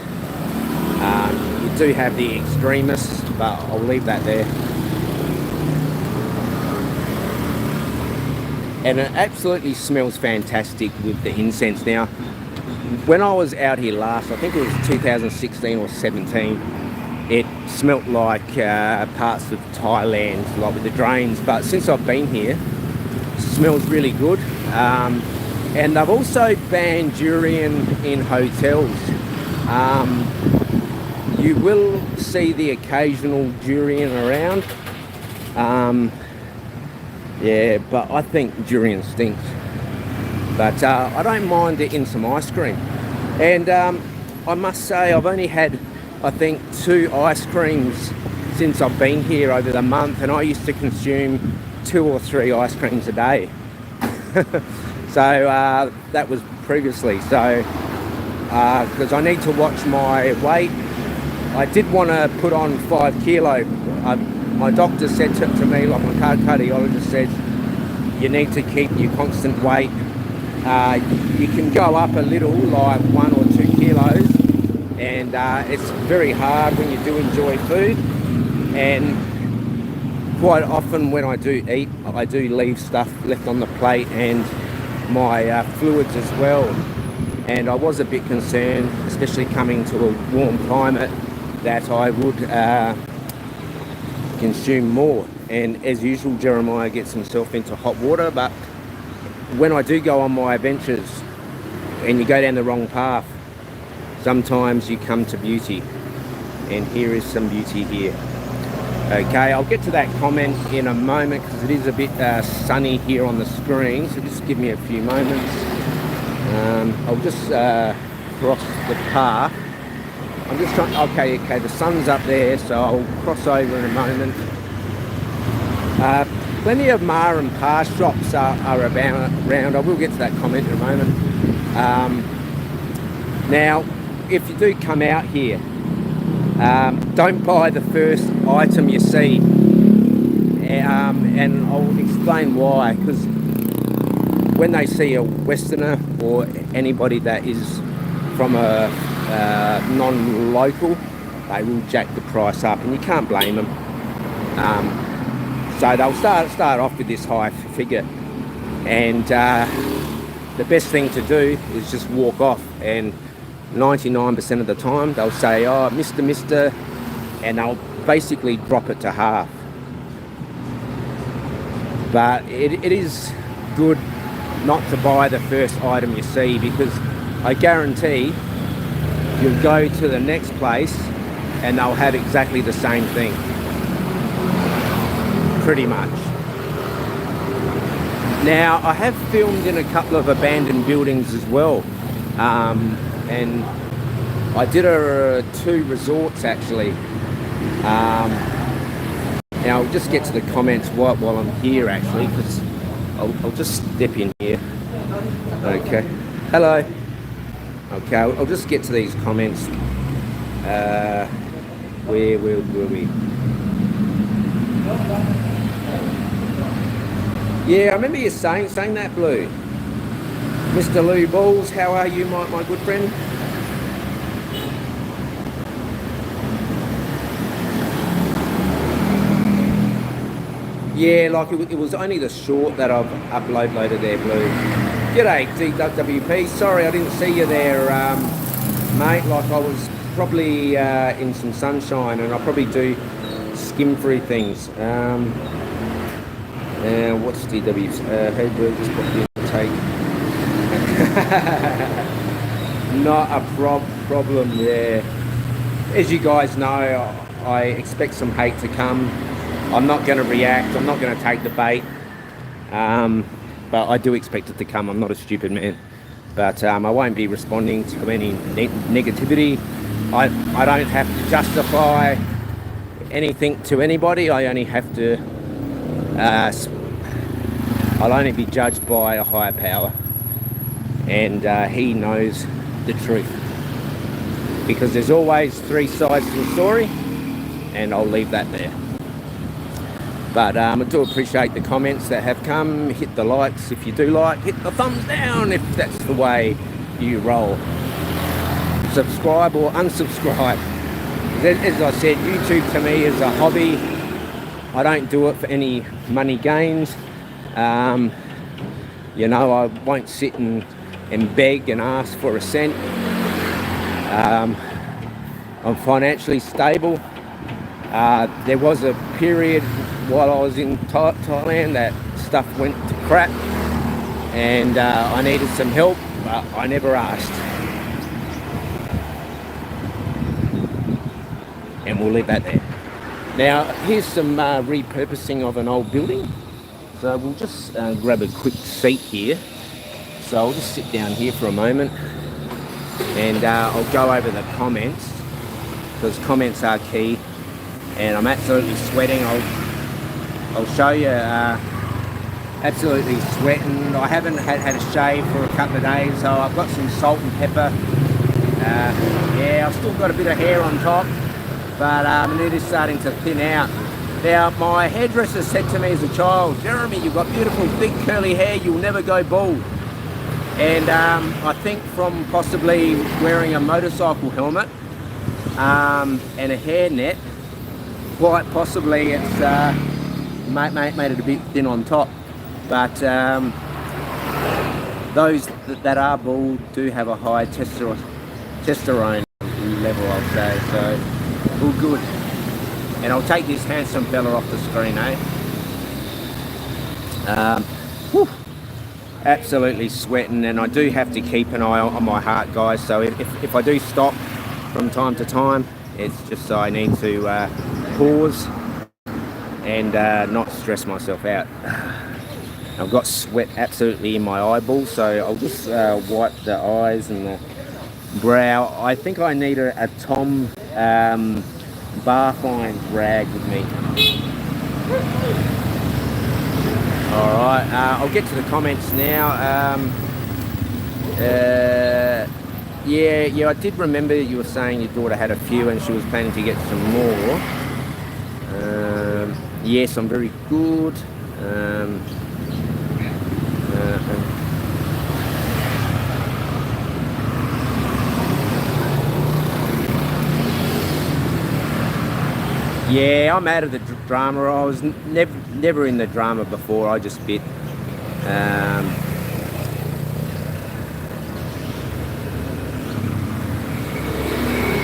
You do have the extremists, but I'll leave that there. And it absolutely smells fantastic with the incense. Now, when I was out here last, I think it was 2016 or 17, it smelt like parts of Thailand, like with the drains. But since I've been here, it smells really good. And they've also banned durian in hotels. You will see the occasional durian around. Yeah, but I think durian stinks. But I don't mind it in some ice cream. And I must say, I've only had, I think, 2 ice creams since I've been here over the month, and I used to consume 2 or 3 ice creams a day. So that was previously. So because I need to watch my weight, I did want to put on 5 kilo. My doctor said to me, like my cardiologist said, you need to keep your constant weight. You can go up a little, like 1 or 2 kilos, and it's very hard when you do enjoy food. And quite often when I do eat, I do leave stuff left on the plate and my fluids as well. And I was a bit concerned, especially coming to a warm climate, that I would consume more. And as usual, Jeremiah gets himself into hot water. But when I do go on my adventures and you go down the wrong path, sometimes you come to beauty, and here is some beauty here. Okay, I'll get to that comment in a moment because it is a bit sunny here on the screen, so just give me a few moments. I'll just cross the path. I'm just trying, okay, the sun's up there, so I'll cross over in a moment. Plenty of ma and pa shops are around. I will get to that comment in a moment. Now, if you do come out here, don't buy the first item you see. and I'll explain why. Because when they see a Westerner or anybody that is from a non-local, they will jack the price up, and you can't blame them. So they'll start off with this high figure, and the best thing to do is just walk off, and 99% of the time they'll say, oh, Mr. and they'll basically drop it to half. But it is good not to buy the first item you see, because I guarantee you'll go to the next place and they'll have exactly the same thing, pretty much. Now, I have filmed in a couple of abandoned buildings as well, and I did 2 resorts actually. Now I'll just get to the comments while I'm here actually, because I'll just step in here. Okay, hello. Okay, I'll just get to these comments. Where were we? Yeah, I remember you saying that, Blue. Mr. Lou Balls, how are you, my good friend? Yeah, like it was only the short that I've uploaded there, Blue. G'day, DWP. Sorry I didn't see you there, mate. Like I was probably in some sunshine, and I probably do skim through things. What's DW? Hey, Blue, just put the take. Not a problem there. As you guys know, I expect some hate to come. I'm not going to react. I'm not going to take the bait. But I do expect it to come. I'm not a stupid man. But I won't be responding to any negativity. I don't have to justify anything to anybody. I only have to... I'll only be judged by a higher power. And he knows the truth. Because there's always 3 sides to a story. And I'll leave that there. But I do appreciate the comments that have come. Hit the likes if you do like. Hit the thumbs down if that's the way you roll. Subscribe or unsubscribe. As I said, YouTube to me is a hobby. I don't do it for any money gains. You know, I won't sit and beg and ask for a cent. I'm financially stable. There was a period while I was in Thailand that stuff went to crap, and I needed some help, but I never asked. And we'll leave that there. Now, here's some repurposing of an old building. So we'll just grab a quick seat here. So I'll just sit down here for a moment, and I'll go over the comments, because comments are key. And I'm absolutely sweating. I'll show you. Absolutely sweating. I haven't had a shave for a couple of days, so I've got some salt and pepper. Yeah, I've still got a bit of hair on top, but it is starting to thin out. Now, my hairdresser said to me as a child, Jeremy, you've got beautiful, thick, curly hair. You'll never go bald. And I think from possibly wearing a motorcycle helmet and a hairnet, quite possibly it's made it a bit thin on top. But those that are bald do have a high testosterone level, I'll say. So, all good. And I'll take this handsome fella off the screen, eh? Absolutely sweating, and I do have to keep an eye on my heart, guys. So if I do stop from time to time, it's just so I need to pause and not stress myself out. I've got sweat absolutely in my eyeballs, so I'll just wipe the eyes and the brow. I think I need a Tom Barfine rag with me. Alright, I'll get to the comments now. Yeah, I did remember you were saying your daughter had a few and she was planning to get some more. Yes, I'm very good. Yeah, I'm out of the drama. I was never in the drama before. I just bit.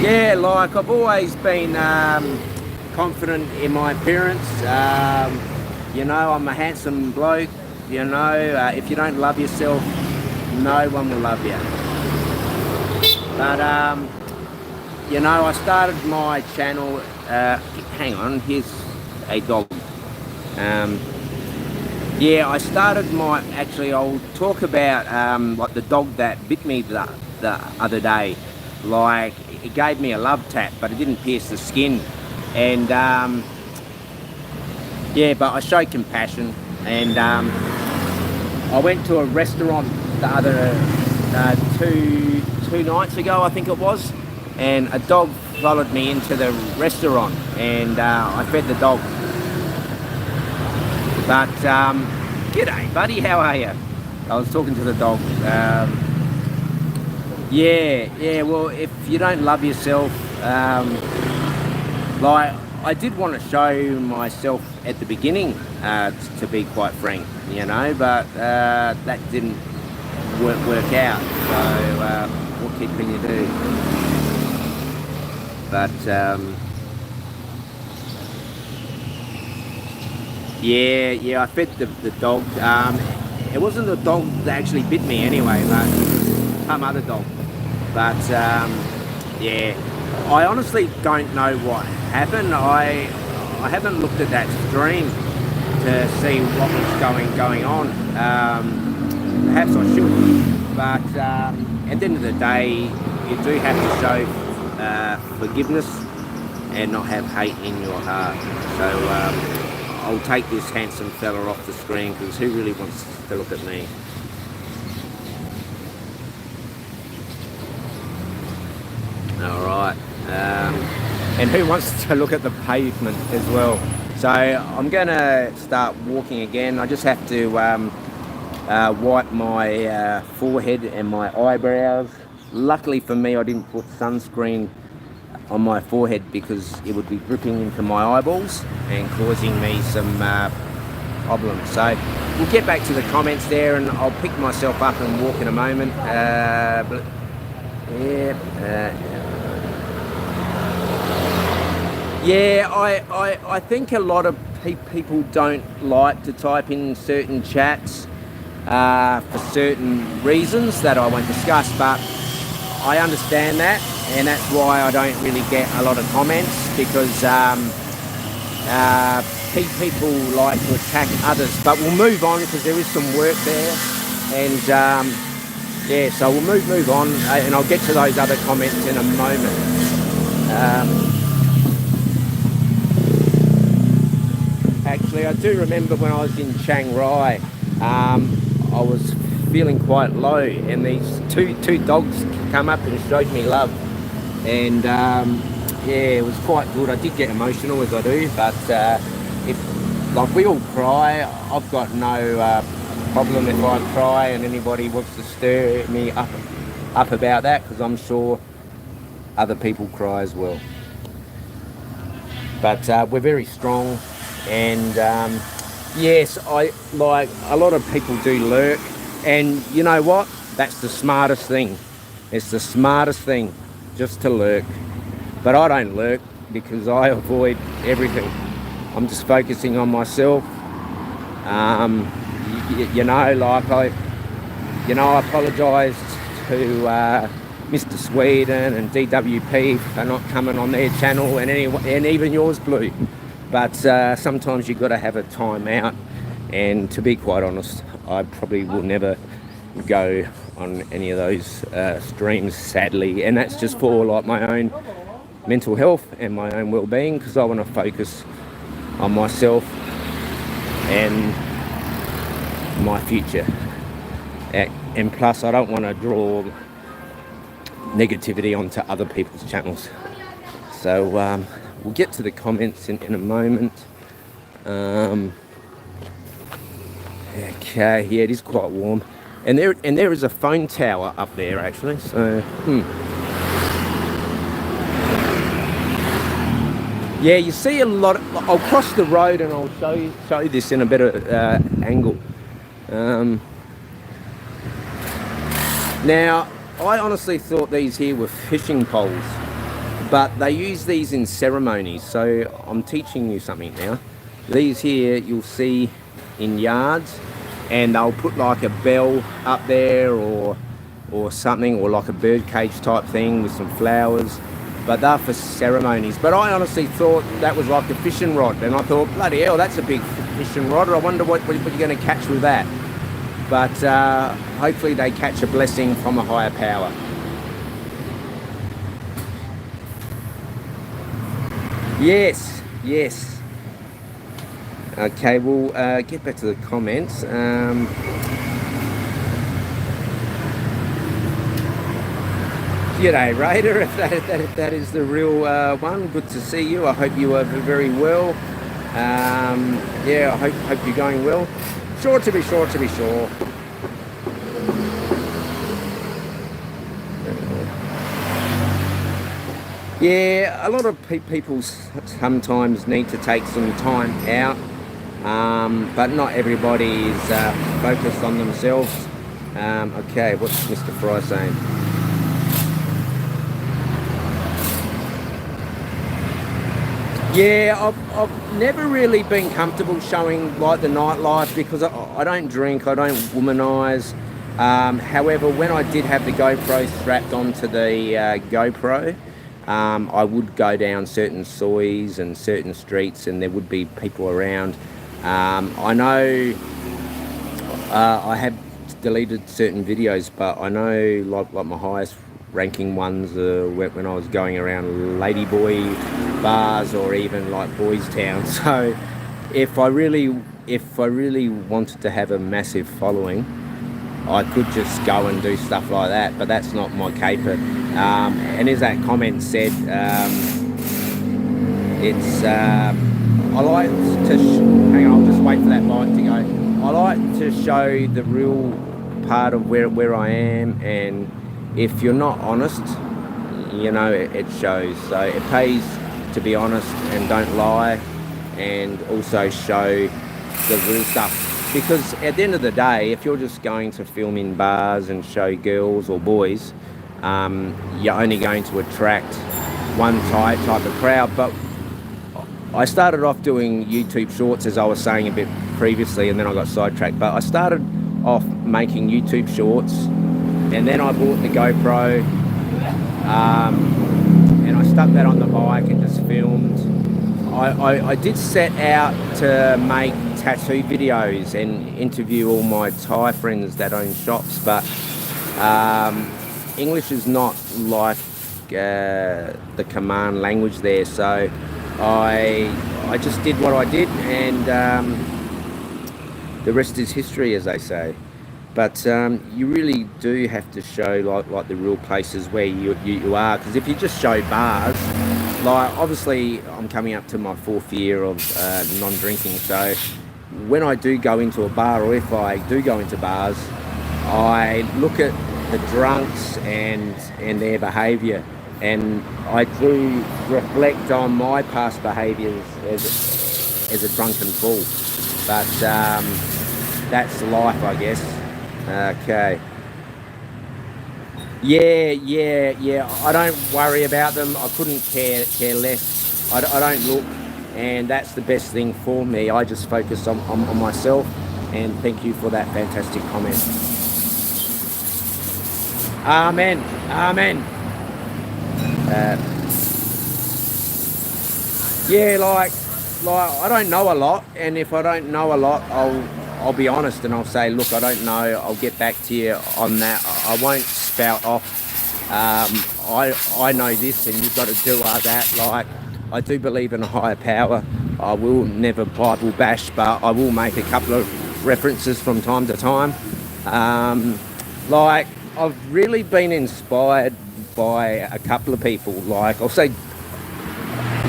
Yeah, like I've always been confident in my appearance. You know, I'm a handsome bloke. You know, if you don't love yourself, no one will love you. But you know, I started my channel. Hang on, here's a dog. Yeah, I started my. Actually, I'll talk about like the dog that bit me the other day. Like, it gave me a love tap, but it didn't pierce the skin. And yeah, but I showed compassion. And I went to a restaurant the other two nights ago, I think it was, and a dog followed me into the restaurant, and I fed the dog. But g'day, buddy. How are you? I was talking to the dog. Yeah, well, if you don't love yourself, like, I did want to show myself at the beginning, to be quite frank, you know, but that didn't work out, so what can you do? But yeah, I fed the dog. It wasn't the dog that actually bit me anyway, but some other dog. But yeah, I honestly don't know what happened. I haven't looked at that stream to see what was going on. Perhaps I should, but at the end of the day, you do have to show forgiveness and not have hate in your heart. So I'll take this handsome fella off the screen, because who really wants to look at me? All right, and who wants to look at the pavement as well? So I'm gonna start walking again. I just have to wipe my forehead and my eyebrows. Luckily for me, I didn't put sunscreen on my forehead, because it would be dripping into my eyeballs and causing me some problems. So we'll get back to the comments there, and I'll pick myself up and walk in a moment. But yeah, I think a lot of people don't like to type in certain chats for certain reasons that I won't discuss, but I understand that, and that's why I don't really get a lot of comments, because people like to attack others. But we'll move on, because there is some work there, and yeah, so we'll move on, and I'll get to those other comments in a moment. Actually, I do remember when I was in Chiang Rai, I was feeling quite low, and these two dogs come up and showed me love, and yeah, it was quite good. I did get emotional, as I do, but if, like, we all cry, I've got no problem if I cry and anybody wants to stir me up about that, because I'm sure other people cry as well. But we're very strong, and yes, I like, a lot of people do lurk, and you know what? That's the smartest thing. It's the smartest thing, just to lurk. But I don't lurk, because I avoid everything. I'm just focusing on myself. You know, like I apologised to Mr. Sweden and DWP for not coming on their channel, and even yours, Blue. But sometimes you've got to have a time out, and to be quite honest, I probably will never go on any of those streams, sadly, and that's just for like my own mental health and my own well-being, because I want to focus on myself and my future. And plus, I don't want to draw negativity onto other people's channels. So we'll get to the comments in a moment. Okay, yeah, it is quite warm, and there is a phone tower up there actually. So, yeah, you see a lot. I'll cross the road and I'll show you this in a better angle. Now, I honestly thought these here were fishing poles, but they use these in ceremonies. So I'm teaching you something now. These here you'll see in yards, and they'll put like a bell up there or something, or like a bird cage type thing with some flowers, but they're for ceremonies. But I honestly thought that was like a fishing rod, and I thought, bloody hell, that's a big fishing rod. I wonder what you're going to catch with that. But hopefully they catch a blessing from a higher power. Yes, yes. Okay, we'll get back to the comments. G'day Raider, if that is the real one. Good to see you. I hope you are very well. Yeah, I hope you're going well. Sure to be sure. Yeah, a lot of people sometimes need to take some time out, but not everybody is focused on themselves. Okay, what's Mr. Fry saying? Yeah, I've never really been comfortable showing like the nightlife because I don't drink, I don't womanize. However, when I did have the GoPro strapped onto the GoPro, I would go down certain soys and certain streets, and there would be people around. I know I have deleted certain videos, but I know like my highest ranking ones when I was going around ladyboy bars or even like Boys Town. So if I really wanted to have a massive following, I could just go and do stuff like that, but that's not my caper. And as that comment said, it's I like to hang on, I'll just wait for that light to go. I like to show the real part of where I am, and if you're not honest, you know, it shows. So it pays to be honest and don't lie, and also show the real stuff. Because at the end of the day, if you're just going to film in bars and show girls or boys, you're only going to attract one type of crowd. But I started off doing YouTube shorts, as I was saying a bit previously, and then I got sidetracked. But I started off making YouTube shorts, and then I bought the GoPro, and I stuck that on the bike and just filmed. I did set out to make tattoo videos and interview all my Thai friends that own shops, but English is not like the command language there, so I just did what I did, and the rest is history, as they say. But you really do have to show like the real places where you are, because if you just show bars, like obviously I'm coming up to my 4th year of non-drinking, so when I do go into a bar, or if I do go into bars, I look at the drunks and their behaviour, and I do reflect on my past behaviours as a drunken fool. But that's life, I guess. Okay. Yeah. I don't worry about them. I couldn't care less. I don't look, and that's the best thing for me. I just focus on myself, and thank you for that fantastic comment. Amen. Yeah, like I don't know a lot, and if I don't know a lot, I'll be honest and I'll say, look, I don't know, I'll get back to you on that. I won't spout off, I know this and you've got to do that. Like, I do believe in a higher power. I will never Bible bash, but I will make a couple of references from time to time. Like, I've really been inspired by a couple of people. Like, I'll say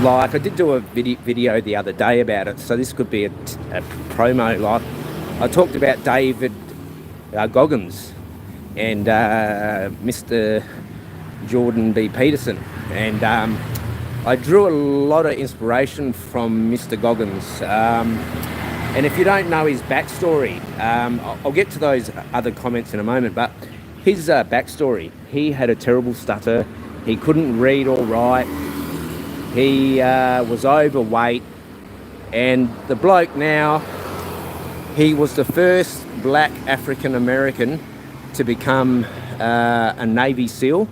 like I did do a video the other day about it, so this could be a promo. Like I talked about David Goggins and Mr. Jordan B. Peterson, and I drew a lot of inspiration from Mr. Goggins. And if you don't know his backstory, I'll get to those other comments in a moment, but his backstory, he had a terrible stutter. He couldn't read or write. He was overweight. And the bloke now, he was the first black African American to become a Navy SEAL.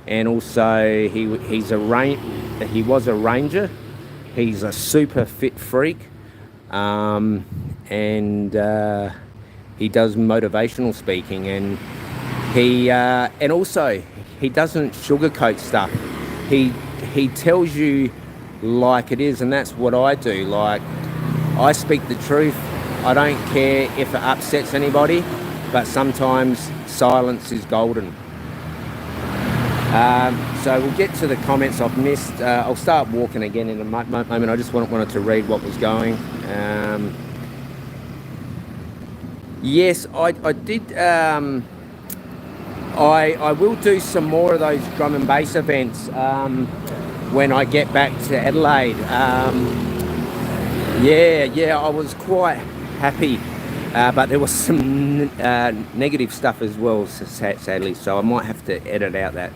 And also he was a ranger. He's a super fit freak. And he does motivational speaking, and and also he doesn't sugarcoat stuff. He tells you like it is, and that's what I do. Like, I speak the truth. I don't care if it upsets anybody, but sometimes silence is golden. So we'll get to the comments I've missed. I'll start walking again in a moment. I just wanted to read what was going. Yes, I did. I will do some more of those drum and bass events when I get back to Adelaide. Yeah, I was quite happy, but there was some negative stuff as well, sadly. So I might have to edit out that.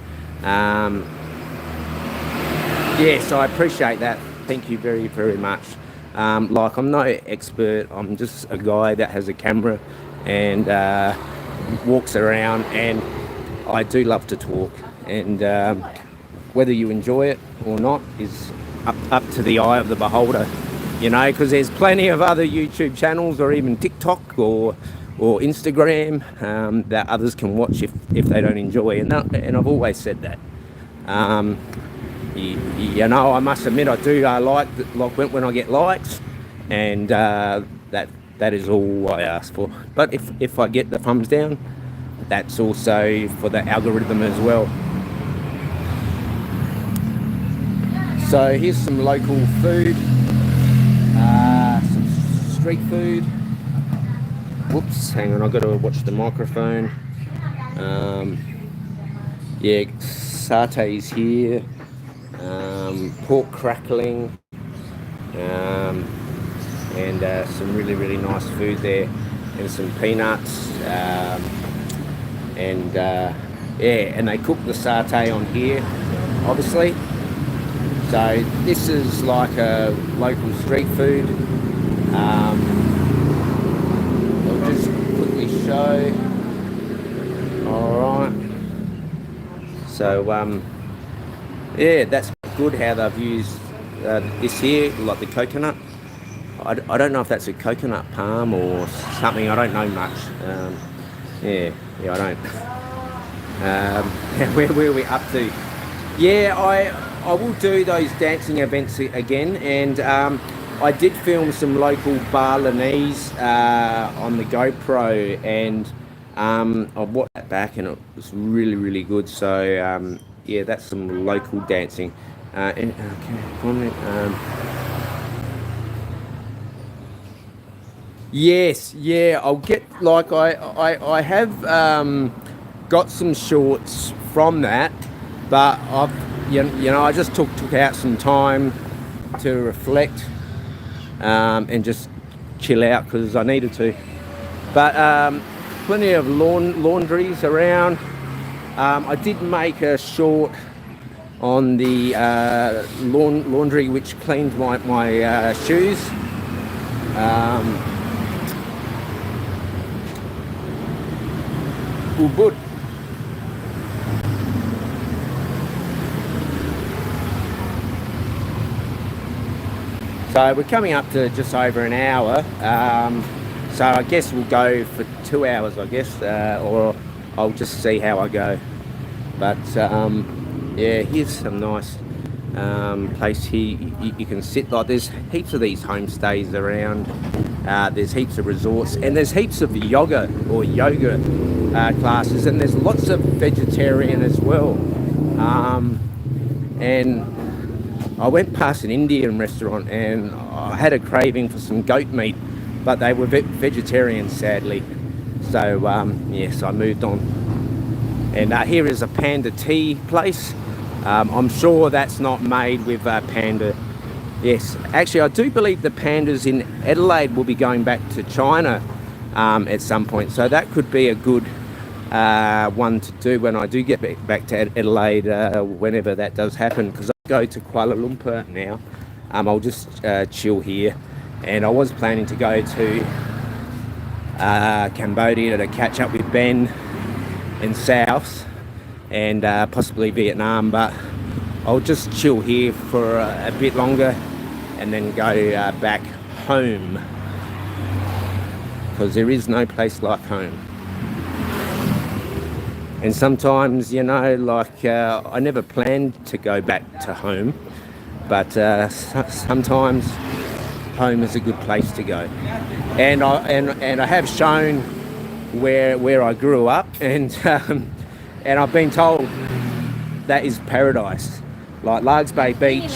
Yes, I appreciate that. Thank you very, very much. Like, I'm no expert. I'm just a guy that has a camera and walks around, and I do love to talk. And whether you enjoy it or not is up to the eye of the beholder, you know, because there's plenty of other YouTube channels or even TikTok or Instagram that others can watch if they don't enjoy, and I've always said that. You know, I must admit I do like when I get likes, and that is all I ask for. But if I get the thumbs down, that's also for the algorithm as well. So here's some local food, some street food. Whoops, hang on, I've got to watch the microphone. Yeah, satay's here, pork crackling, and some really, really nice food there, and some peanuts, and they cook the satay on here, obviously. So this is like a local street food. I'll just quickly show. All right. So yeah, that's good how they've used this here, like the coconut. I don't know if that's a coconut palm or something. I don't know much. Yeah, I don't. Where are we up to? Yeah, I will do those dancing events again, and I did film some local Balinese on the GoPro, and I watched that back, and it was really, really good. So yeah, that's some local dancing. And comment. Yes, yeah, I'll get, like, I have got some shorts from that, but I've you know, I just took out some time to reflect and just chill out because I needed to. But plenty of laundries around. I did make a short on the laundry which cleaned my shoes. Ubud. So we're coming up to just over an hour. So I guess we'll go for 2 hours, I guess, or I'll just see how I go. But yeah, here's some nice place here. You can sit, like, there's heaps of these homestays around. There's heaps of resorts, and there's heaps of yoga classes, and there's lots of vegetarian as well. And I went past an Indian restaurant and I had a craving for some goat meat, but they were vegetarian, sadly. So yes, I moved on. And here is a panda tea place. I'm sure that's not made with panda. Yes, actually I do believe the pandas in Adelaide will be going back to China at some point. So that could be a good one to do when I do get back to Adelaide, whenever that does happen, because I go to Kuala Lumpur now. I'll just chill here, and I was planning to go to Cambodia to catch up with Ben and South, and possibly Vietnam, but I'll just chill here for a bit longer and then go back home, because there is no place like home. And sometimes, you know, like I never planned to go back to home, but sometimes home is a good place to go. And I have shown where I grew up, and I've been told that is paradise. Like Largs Bay Beach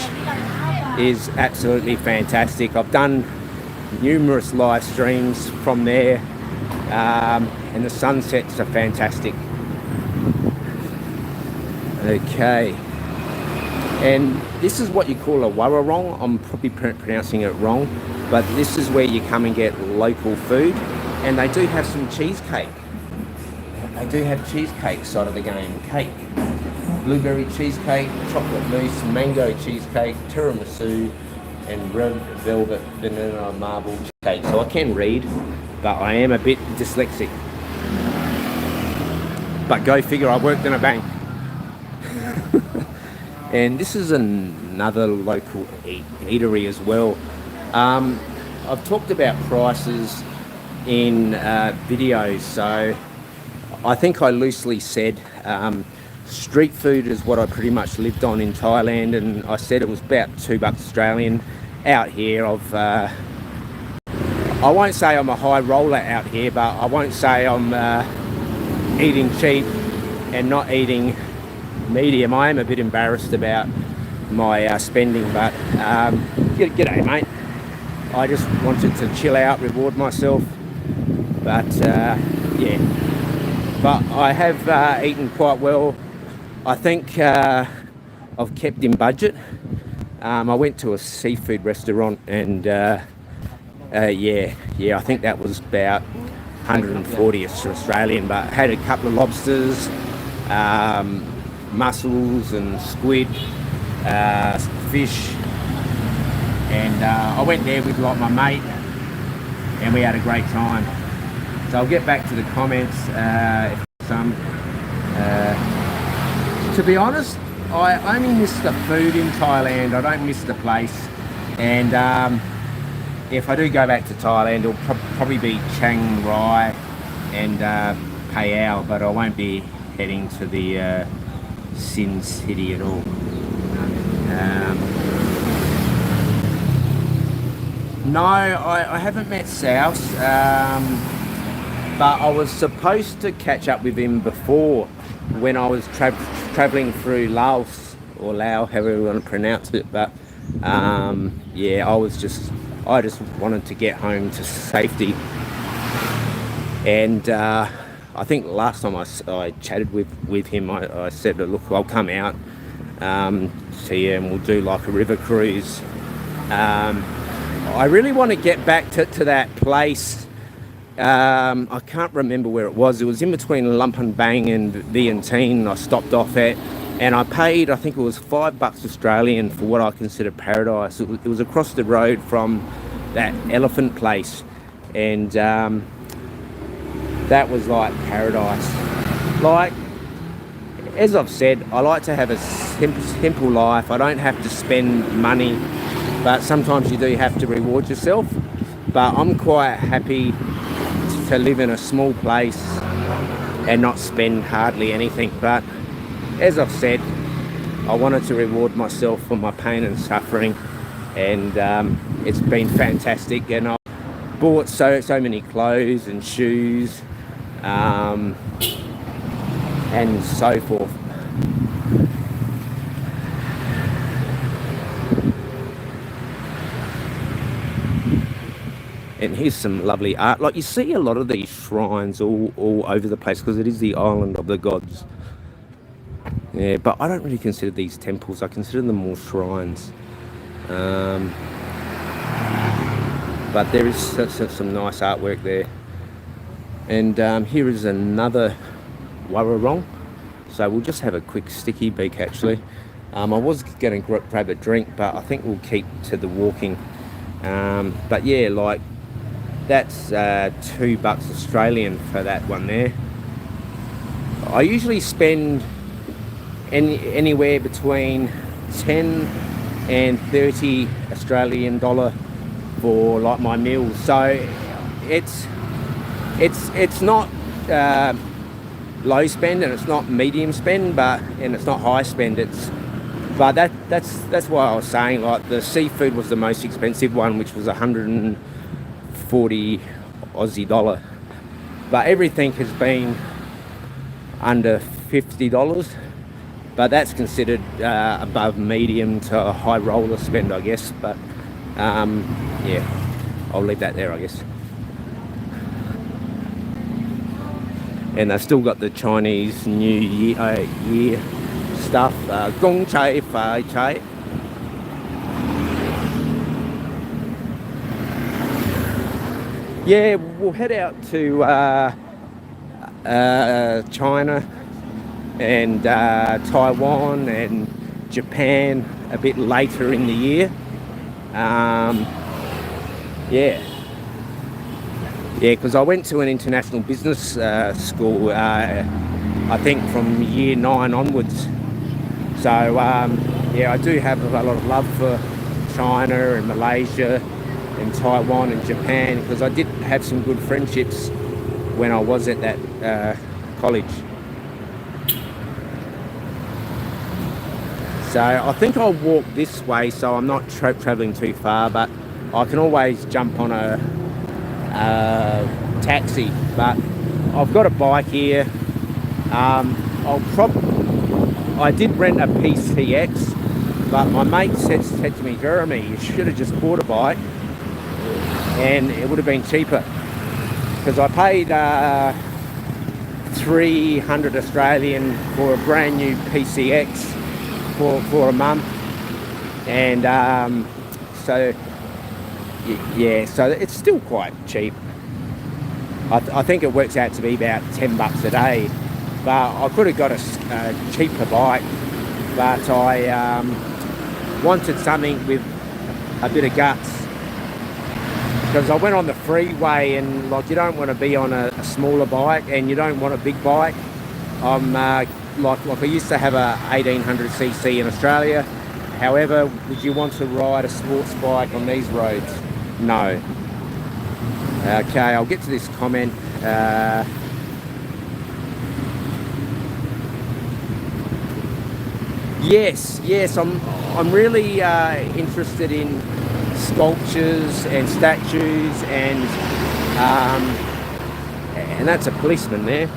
is absolutely fantastic. I've done numerous live streams from there, and the sunsets are fantastic. Okay, and this is what you call a warrarong. I'm probably pronouncing it wrong, but this is where you come and get local food, and they do have some cheesecake. They do have cheesecake side of the game. Cake, blueberry cheesecake, chocolate mousse, mango cheesecake, tiramisu, and red velvet vanilla marble cake. So I can read, but I am a bit dyslexic. But go figure, I worked in a bank. And this is another local eatery as well. I've talked about prices in videos, so I think I loosely said street food is what I pretty much lived on in Thailand, and I said it was about $2 Australian. Out here, I won't say I'm a high roller out here, but I won't say I'm eating cheap and not eating medium. I am a bit embarrassed about my spending, but g'day mate. I just wanted to chill out, reward myself, but yeah. But I have eaten quite well. I think I've kept in budget. I went to a seafood restaurant, and yeah, I think that was about 140 Australian, but I had a couple of lobsters, mussels and squid, fish, and I went there with like my mate, and we had a great time. So I'll get back to the comments if some. To be honest, I only miss the food in Thailand. I don't miss the place, and if I do go back to Thailand, it'll probably be Chiang Rai and Pattaya, but I won't be heading to the Sin City at all. No, I haven't met South, but I was supposed to catch up with him before when I was travelling through Laos, or Lao, however you want to pronounce it, but yeah, I just wanted to get home to safety. And I think last time I chatted with him, I said, look, I'll come out, see you, and we'll do like a river cruise. I really want to get back to that place. I can't remember where it was. It was in between Lumpur Bang and Vientiane. I stopped off at, and I paid, I think it was $5 Australian for what I consider paradise. It was across the road from that elephant place, and that was like paradise. Like, as I've said, I like to have a simple life. I don't have to spend money, but sometimes you do have to reward yourself. But I'm quite happy to live in a small place and not spend hardly anything. But as I've said, I wanted to reward myself for my pain and suffering, and it's been fantastic. And I bought so many clothes and shoes, and so forth. And here's some lovely art. Like, you see a lot of these shrines all over the place because it is the island of the gods. Yeah, but I don't really consider these temples. I consider them more shrines. But there is some nice artwork there. And here is another warrarong. So we'll just have a quick sticky beak, actually. I was going to grab a drink, but I think we'll keep to the walking. But yeah, like, that's $2 Australian for that one there. I usually spend anywhere between 10 and 30 Australian dollar for like my meals. So it's not low spend, and it's not medium spend, and it's not high spend. But that's why I was saying, like, the seafood was the most expensive one, which was 140 Aussie dollar. But everything has been under $50. But that's considered above medium to high roller spend, I guess. But yeah, I'll leave that there, I guess. And they've still got the Chinese New Year stuff. Gong Chai Fai Chai. Yeah, we'll head out to China and Taiwan and Japan a bit later in the year. Yeah, because I went to an international business school, I think from year 9 onwards. So yeah, I do have a lot of love for China and Malaysia and Taiwan and Japan, because I did have some good friendships when I was at that college. So I think I'll walk this way, so I'm not travelling too far, but I can always jump on a taxi. But I've got a bike here. I did rent a PCX, but my mate said to me, Jeremy, you should have just bought a bike, and it would have been cheaper, because I paid 300 Australian for a brand new PCX for a month. And so yeah, so it's still quite cheap. I think it works out to be about $10 a day, but I could have got a cheaper bike, but I wanted something with a bit of guts, because I went on the freeway, and like, you don't want to be on a smaller bike, and you don't want a big bike. I'm like I used to have a 1800cc in Australia. However, would you want to ride a sports bike on these roads? No. Okay, I'll get to this comment. Yes, I'm really interested in sculptures and statues, and that's a policeman there.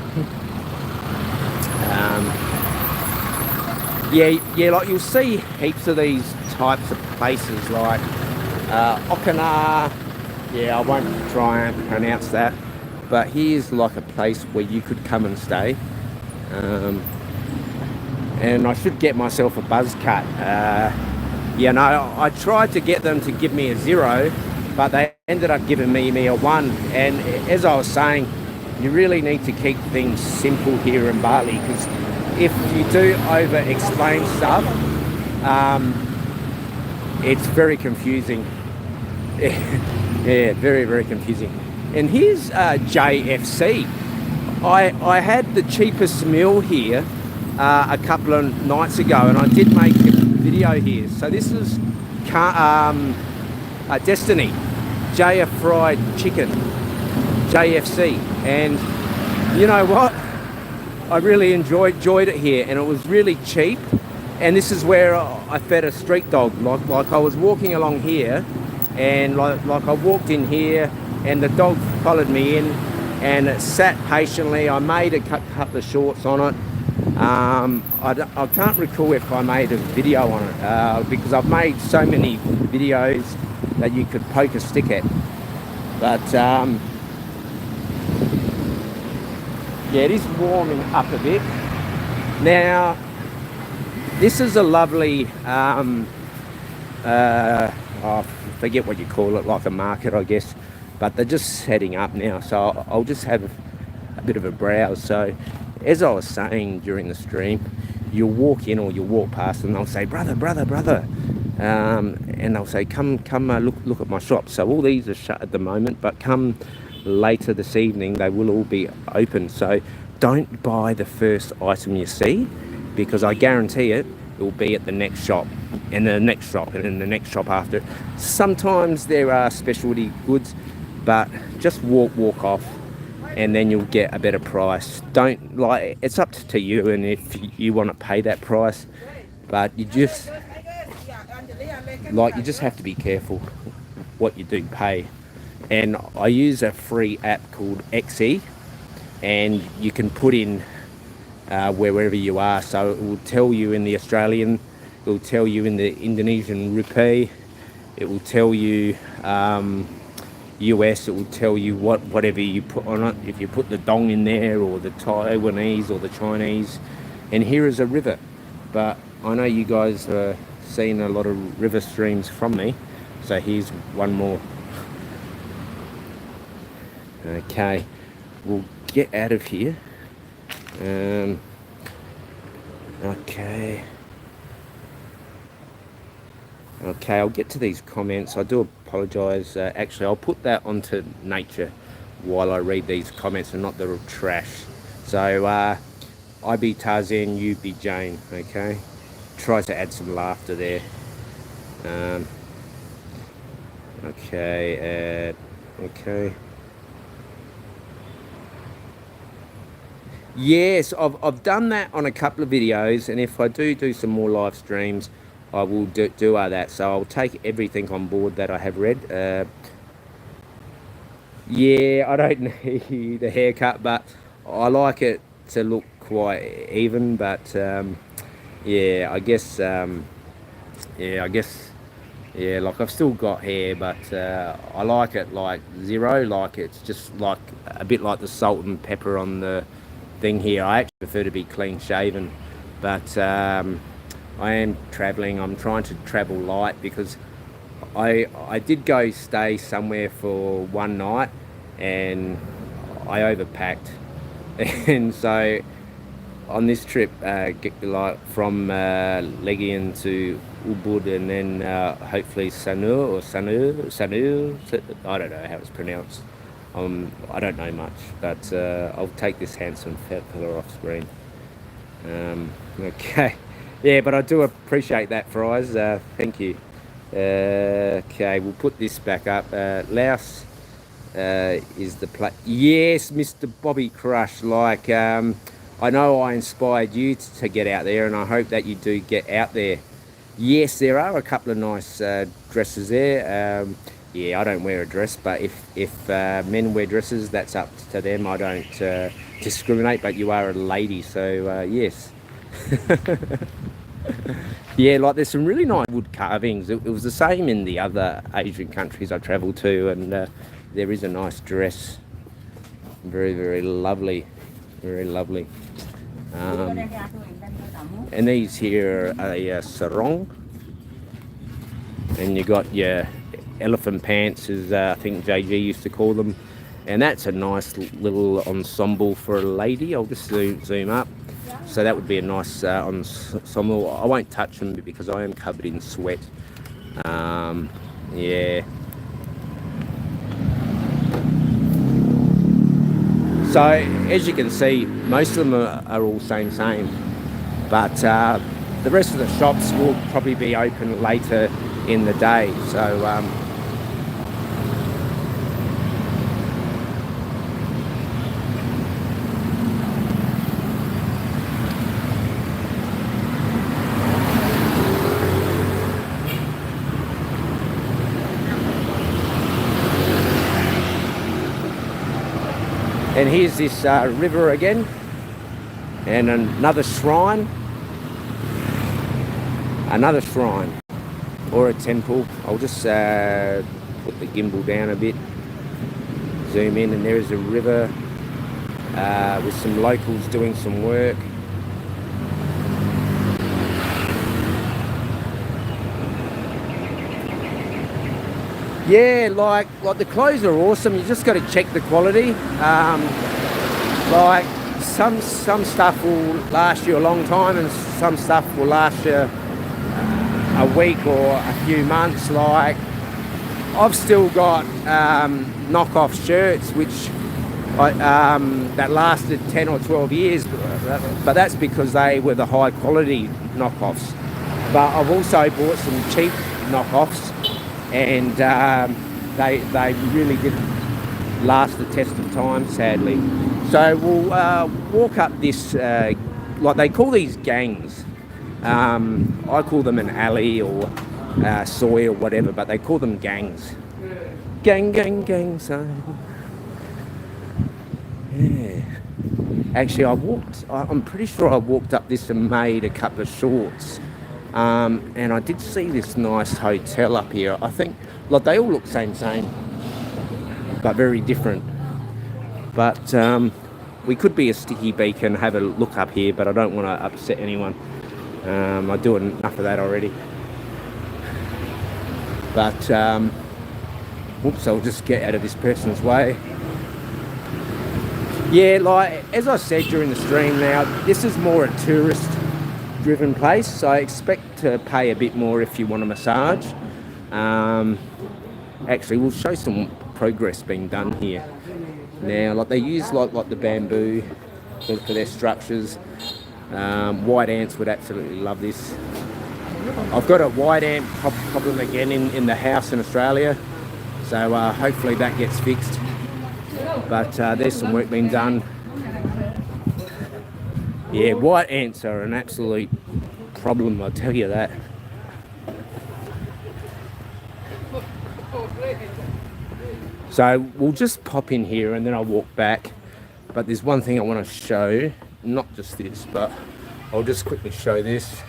Yeah, like, you'll see heaps of these types of places, like Okinawa. Yeah, I won't try and pronounce that, but here's like a place where you could come and stay. And I should get myself a buzz cut. You know, I tried to get them to give me a 0, but they ended up giving me a 1. And as I was saying, you really need to keep things simple here in Bali, because if you do over-explain stuff, it's very confusing. Yeah, very, very confusing. And here's JFC. I had the cheapest meal here a couple of nights ago, and I did make a video here. So this is Destiny JF fried chicken, JFC, and you know what? I really enjoyed it here, and it was really cheap. And this is where I fed a street dog. Like I was walking along here, and like I walked in here, and the dog followed me in, and it sat patiently. I made a couple of shorts on it. I can't recall if I made a video on it, because I've made so many videos that you could poke a stick at. But yeah, it is warming up a bit. Now, this is a lovely, I forget what you call it, like a market, I guess. But they're just setting up now, so I'll just have a bit of a browse. So, as I was saying during the stream, you'll walk in or you'll walk past and they'll say, brother, brother, brother. And they'll say, come, look at my shop. So all these are shut at the moment, but come later this evening, they will all be open. So don't buy the first item you see, because I guarantee it will be at the next shop, and the next shop, and then the next shop after. Sometimes there are specialty goods, but just walk off, and then you'll get a better price. Don't, like, it's up to you, and if you want to pay that price, but you just have to be careful what you do pay. And I use a free app called XE, and you can put in wherever you are. So it will tell you in the Australian, it will tell you in the Indonesian rupee, it will tell you US, it will tell you whatever you put on it. If you put the dong in there, or the Taiwanese, or the Chinese. And here is a river, but I know you guys are seeing a lot of river streams from me, so here's one more. Okay, we'll get out of here. Okay, I'll get to these comments. I do apologise. Actually, I'll put that onto nature while I read these comments and not the trash. So, I be Tarzan, you be Jane, okay? Try to add some laughter there. Okay. Yes, I've done that on a couple of videos, and if I do some more live streams, I will do that. So I'll take everything on board that I have read. Yeah, I don't need a haircut, but I like it to look quite even. But yeah, I guess like I've still got hair, but I like it like zero. Like it's just like a bit like the salt and pepper on the thing here. I actually prefer to be clean shaven, but I am traveling. I'm trying to travel light, because I did go stay somewhere for one night and I overpacked. And so on this trip, like from Legian to Ubud, and then hopefully Sanur, I don't know how it's pronounced. I don't know much, but I'll take this handsome fella off screen. Okay, yeah, but I do appreciate that, Fries. Thank you. Okay, we'll put this back up. Laos is the place. Yes, Mr. Bobby Crush. Like, I know I inspired you to get out there, and I hope that you do get out there. Yes, there are a couple of nice dresses there. Yeah, I don't wear a dress, but if men wear dresses, that's up to them. I don't discriminate, but you are a lady, so yes. Yeah, like there's some really nice wood carvings. It was the same in the other Asian countries I travelled to, and there is a nice dress. Very, very lovely. Very lovely. And these here are a sarong. And you got your elephant pants, as I think JG used to call them. And that's a nice little ensemble for a lady. I'll just zoom up. So that would be a nice ensemble. I won't touch them because I am covered in sweat. Yeah. So as you can see, most of them are all same. But the rest of the shops will probably be open later in the day. So and here's this river again, and another shrine, or a temple. I'll just put the gimbal down a bit. zoom in, and there is a river with some locals doing some work. Yeah, like the clothes are awesome. You just got to check the quality. Like some stuff will last you a long time, and some stuff will last you a week or a few months. Like I've still got knockoff shirts which that lasted 10 or 12 years, but that's because they were the high quality knockoffs. But I've also bought some cheap knockoffs, and they really didn't last the test of time, sadly. So we'll walk up this, like they call these gangs. I call them an alley or soy or whatever, but they call them gangs. Gang, so. Yeah. Actually, I'm pretty sure I walked up this and made a couple of shorts. And I did see this nice hotel up here. I think, like, they all look same, but very different. But we could be a sticky beak and have a look up here, but I don't want to upset anyone. I do enough of that already. But, whoops, I'll just get out of this person's way. Yeah, like, as I said during the stream now, this is more a tourist-driven place, so I expect to pay a bit more if you want a massage. Actually, we'll show some progress being done here. Now, like, they use, like the bamboo for their structures. White ants would absolutely love this. I've got a white ant problem again in the house in Australia, so hopefully that gets fixed. But there's some work being done. Yeah, white ants are an absolute problem, I'll tell you that. So we'll just pop in here and then I'll walk back. But there's one thing I want to show, not just this, but I'll just quickly show this.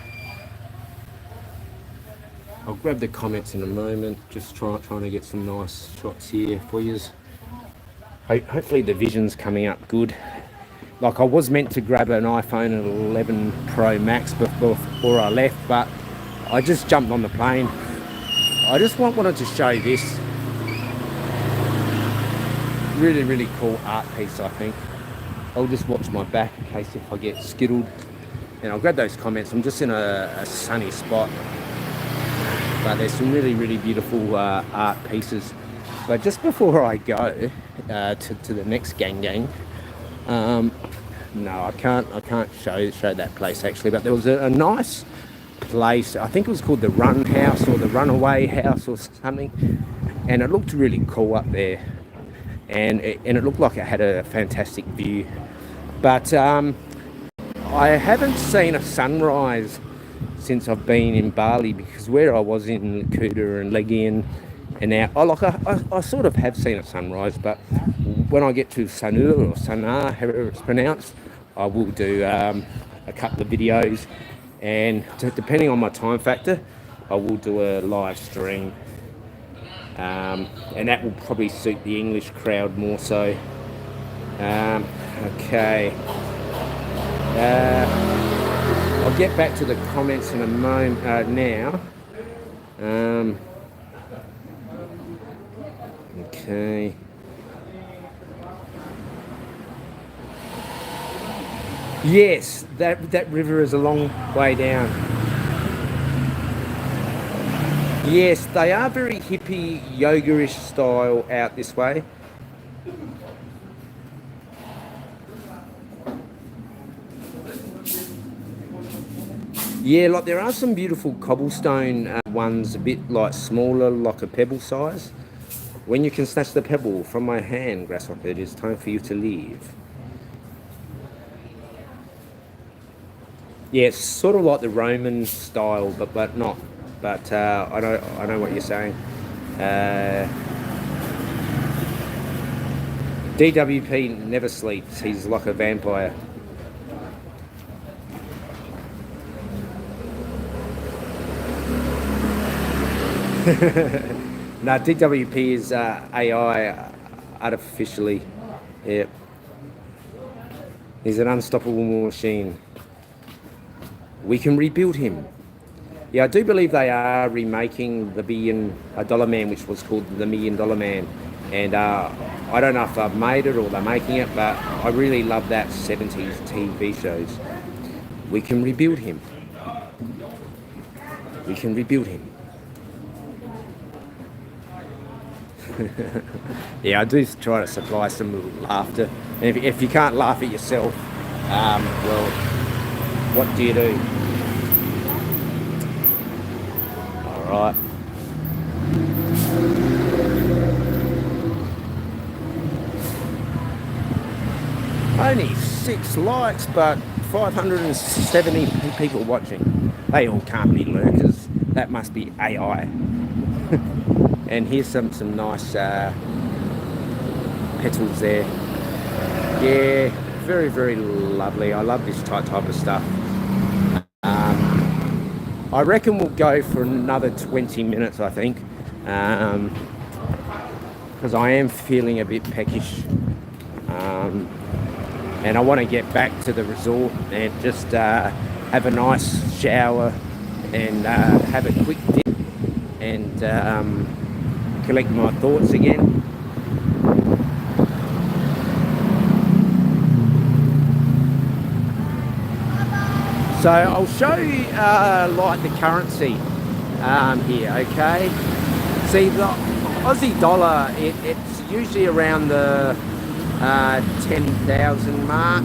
I'll grab the comments in a moment, just trying to get some nice shots here for you. Hopefully the vision's coming up good. Like, I was meant to grab an iPhone 11 Pro Max before I left, but I just jumped on the plane. I just wanted to show this. Really, really cool art piece, I think. I'll just watch my back in case if I get skittled. And I'll grab those comments. I'm just in a sunny spot. But there's some really, really beautiful art pieces. But just before I go to the next gang, no, I can't show that place actually. But there was a nice place. I think it was called the Run House or the Runaway House or something, and it looked really cool up there. And it looked like it had a fantastic view. But I haven't seen a sunrise since I've been in Bali, because where I was in Kuta and Legian and now, I sort of have seen a sunrise, but when I get to Sanur or Sanar, however it's pronounced, I will do a couple of videos, and depending on my time factor, I will do a live stream. And that will probably suit the English crowd more so. Okay. I'll get back to the comments in a moment now. Okay. Yes, that river is a long way down. Yes, they are very hippie, yoga-ish style out this way. Yeah, like there are some beautiful cobblestone ones, a bit like smaller, like a pebble size. When you can snatch the pebble from my hand, grasshopper, it is time for you to leave. Yeah, it's sort of like the Roman style, but not. But I know what you're saying. DWP never sleeps. He's like a vampire. No, DWP is AI. artificially. Yeah. He's an unstoppable machine. We can rebuild him. Yeah, I do believe they are remaking the $1 Billion Man, which was called the $1 Million Man. And I don't know if they've made it or they're making it, but I really love that 70s TV shows. We can rebuild him. We can rebuild him. Yeah, I do try to supply some laughter. And if you can't laugh at yourself, well, what do you do? All right. Only 6 likes, but 570 people watching. They all can't be lurkers. That must be AI. And here's some nice petals there. Yeah, very, very lovely. I love this type of stuff. I reckon we'll go for another 20 minutes, I think, because I am feeling a bit peckish. And I want to get back to the resort and just have a nice shower and have a quick dip and collect my thoughts again. So I'll show you like the currency here, okay? See, the Aussie dollar, it's usually around the 10,000 mark.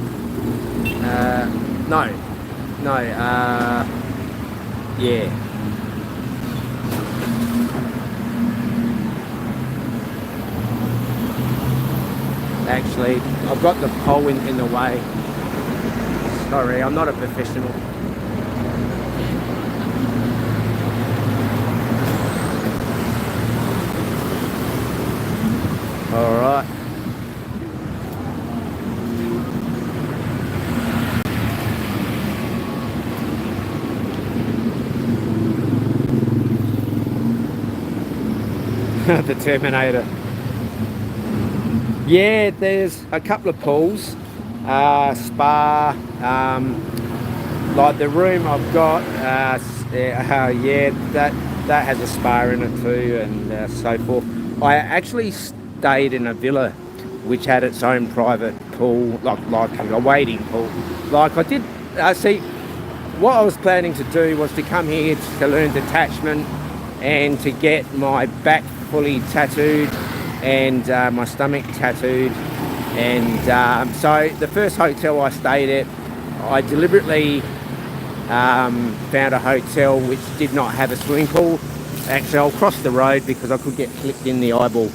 Yeah. Actually, I've got the pole in the way. Sorry, I'm not a professional. All right. The Terminator. Yeah, there's a couple of pools, spa, like the room I've got, yeah, that has a spa in it too, and so forth. I actually stayed in a villa which had its own private pool, like a wading pool. Like I did, see, what I was planning to do was to come here to learn detachment and to get my back fully tattooed and my stomach tattooed. And so the first hotel I stayed at, I deliberately found a hotel which did not have a swimming pool. Actually, I'll cross the road because I could get flicked in the eyeball.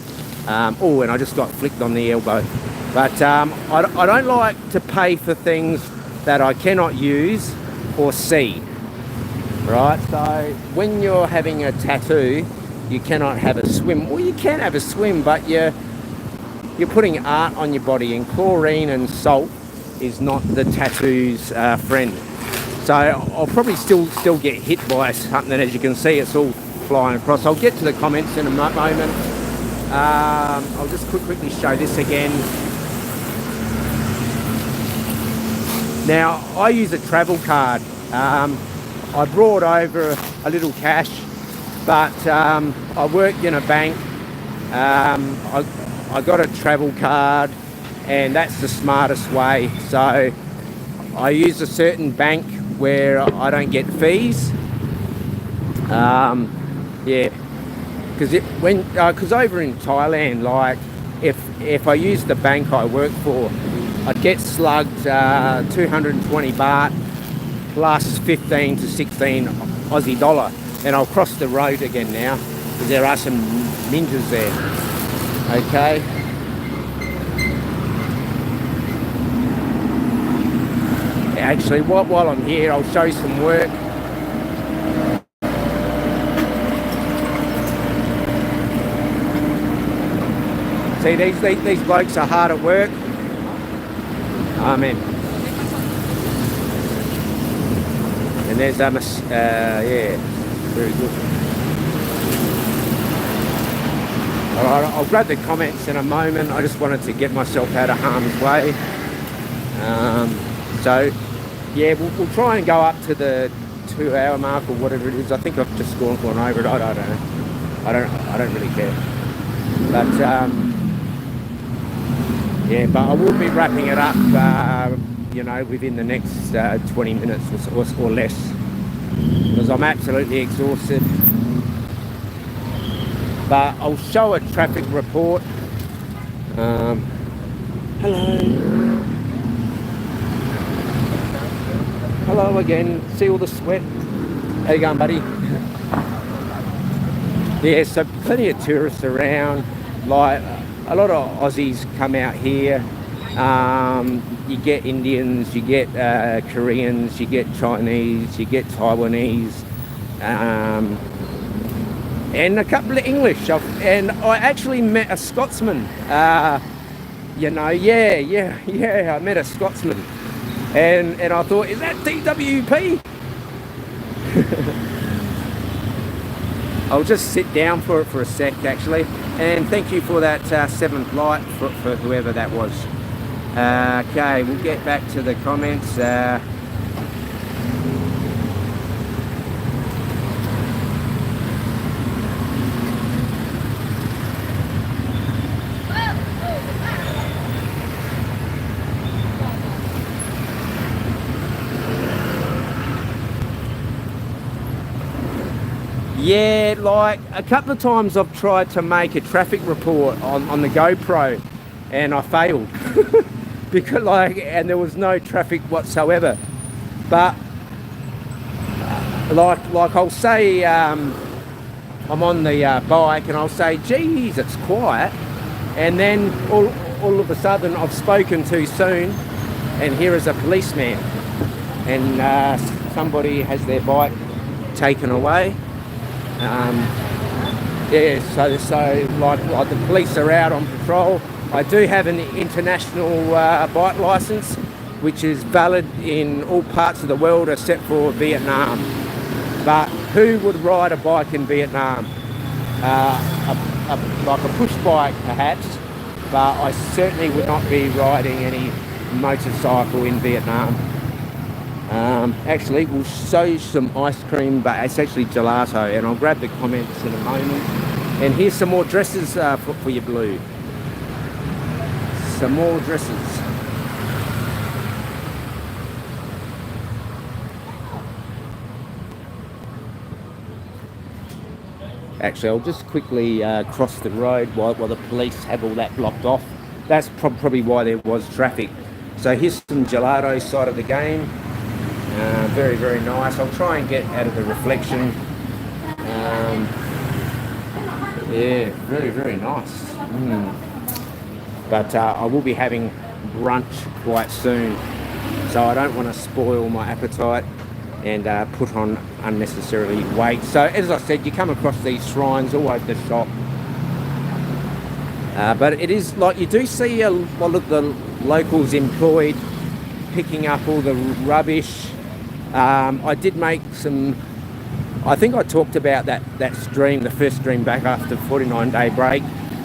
And I just got flicked on the elbow. But I don't like to pay for things that I cannot use or see. Right, so when you're having a tattoo, you cannot have a swim. Well, you can have a swim, but you're putting art on your body, and chlorine and salt is not the tattoo's friend. So I'll probably still get hit by something. As you can see, it's all flying across. I'll get to the comments in a moment. I'll just quickly show this again. Now, I use a travel card. I brought over a little cash, but I worked in a bank. I got a travel card, and that's the smartest way. So I use a certain bank where I don't get fees. Yeah, because over in Thailand, like if I use the bank I work for, I'd get slugged 220 baht plus 15 to 16 Aussie dollar. And I'll cross the road again now because there are some ninjas there. Okay. Actually, while I'm here, I'll show you some work. See, these blokes are hard at work. Amen. And there's yeah, very good. All right, I'll grab the comments in a moment. I just wanted to get myself out of harm's way. So, yeah, we'll try and go up to the 2-hour mark or whatever it is. I think I've just gone over it. I don't know. I don't really care. But yeah, but I will be wrapping it up, you know, within the next 20 minutes or less, because I'm absolutely exhausted. But I'll show a traffic report. Hello. Hello again. See all the sweat? How you going, buddy? Yeah, so plenty of tourists around. Like a lot of Aussies come out here. You get Indians, you get Koreans, you get Chinese, you get Taiwanese, and a couple of English. And I actually met a Scotsman. You know, yeah. I met a Scotsman, and I thought, is that DWP? I'll just sit down for it for a sec, actually. And thank you for that 7th light for whoever that was. Okay, we'll get back to the comments. Yeah, like a couple of times I've tried to make a traffic report on the GoPro and I failed because and there was no traffic whatsoever. But like I'll say I'm on the bike and I'll say, geez, it's quiet, and then all of a sudden I've spoken too soon, and here is a policeman, and somebody has their bike taken away. Yeah, so like the police are out on patrol. I do have an international bike license, which is valid in all parts of the world except for Vietnam. But who would ride a bike in Vietnam? Like a push bike, perhaps, but I certainly would not be riding any motorcycle in Vietnam. Actually, we'll show you some ice cream, but it's actually gelato, and I'll grab the comments in a moment. And here's some more dresses for your blue. Some more dresses. Actually, I'll just quickly cross the road while the police have all that blocked off. That's probably why there was traffic. So here's some gelato side of the game. Very, very nice. I'll try and get out of the reflection. Yeah, very, very nice. But I will be having brunch quite soon, so I don't want to spoil my appetite and put on unnecessarily weight. So as I said, you come across these shrines all over the shop. But it is like you do see a lot of the locals employed picking up all the rubbish. I did make some, I think I talked about that stream, the first stream back after the 49-day break.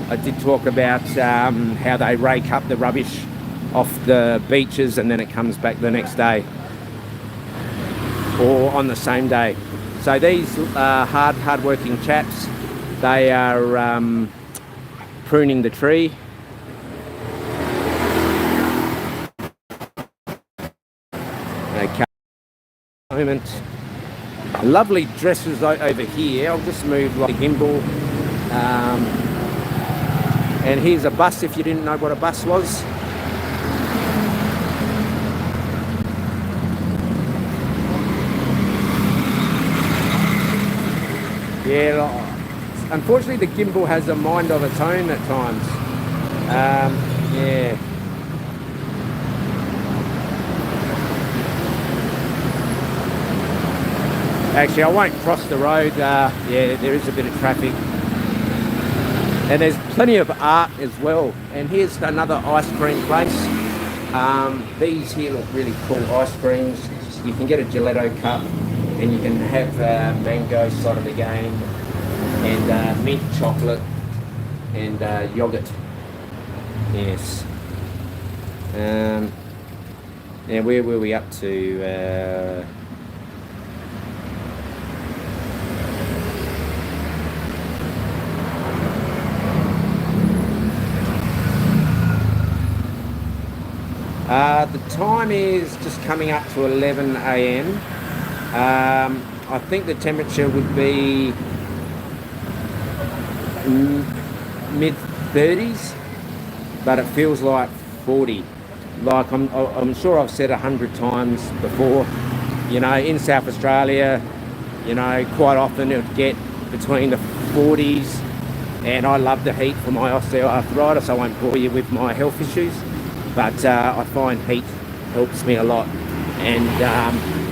I did talk about how they rake up the rubbish off the beaches and then it comes back the next day or on the same day. So these hard-working chaps, they are pruning the tree. Okay. Moment. Lovely dresses over here. I'll just move like a gimbal. And here's a bus if you didn't know what a bus was. Yeah, unfortunately the gimbal has a mind of its own at times. Yeah. Actually, I won't cross the road. Yeah, there is a bit of traffic. And there's plenty of art as well. And here's another ice cream place. These here look really cool ice creams. You can get a gelato cup and you can have mango side of the game and mint chocolate. and yogurt. Yes. Yeah, where were we up to? The time is just coming up to 11 a.m. I think the temperature would be mid 30s, but it feels like 40. Like I'm sure I've said 100 times before, you know, in South Australia, you know, quite often it would get between the 40s, and I love the heat for my osteoarthritis. I won't bore you with my health issues, but I find heat helps me a lot. And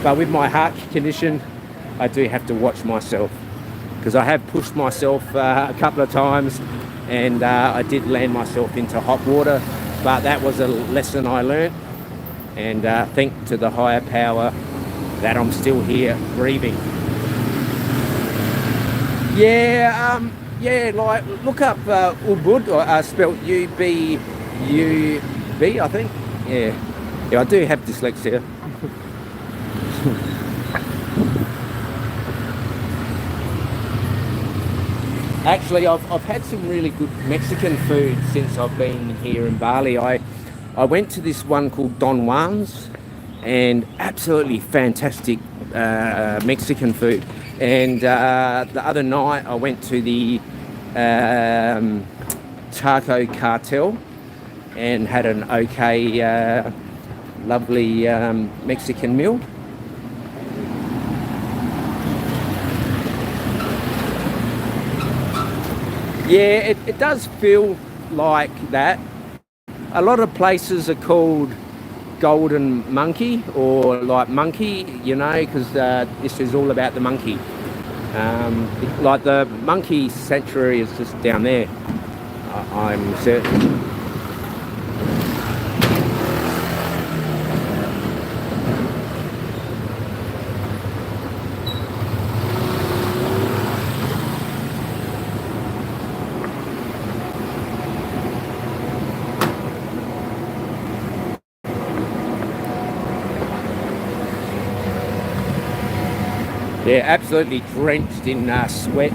but with my heart condition, I do have to watch myself, because I have pushed myself a couple of times, and I did land myself into hot water, but that was a lesson I learnt, and thank to the higher power that I'm still here breathing. Yeah, yeah, like look up Ubud, or spelled U-B-U-B, I think. Yeah, I do have dyslexia. Actually, I've had some really good Mexican food since I've been here in Bali. I went to this one called Don Juan's, and absolutely fantastic Mexican food. And the other night I went to the Taco Cartel and had an okay, lovely Mexican meal. Yeah, it does feel like that. A lot of places are called Golden Monkey or like Monkey, you know, because this is all about the monkey. Like the monkey sanctuary is just down there, I'm certain. Yeah, absolutely drenched in sweat.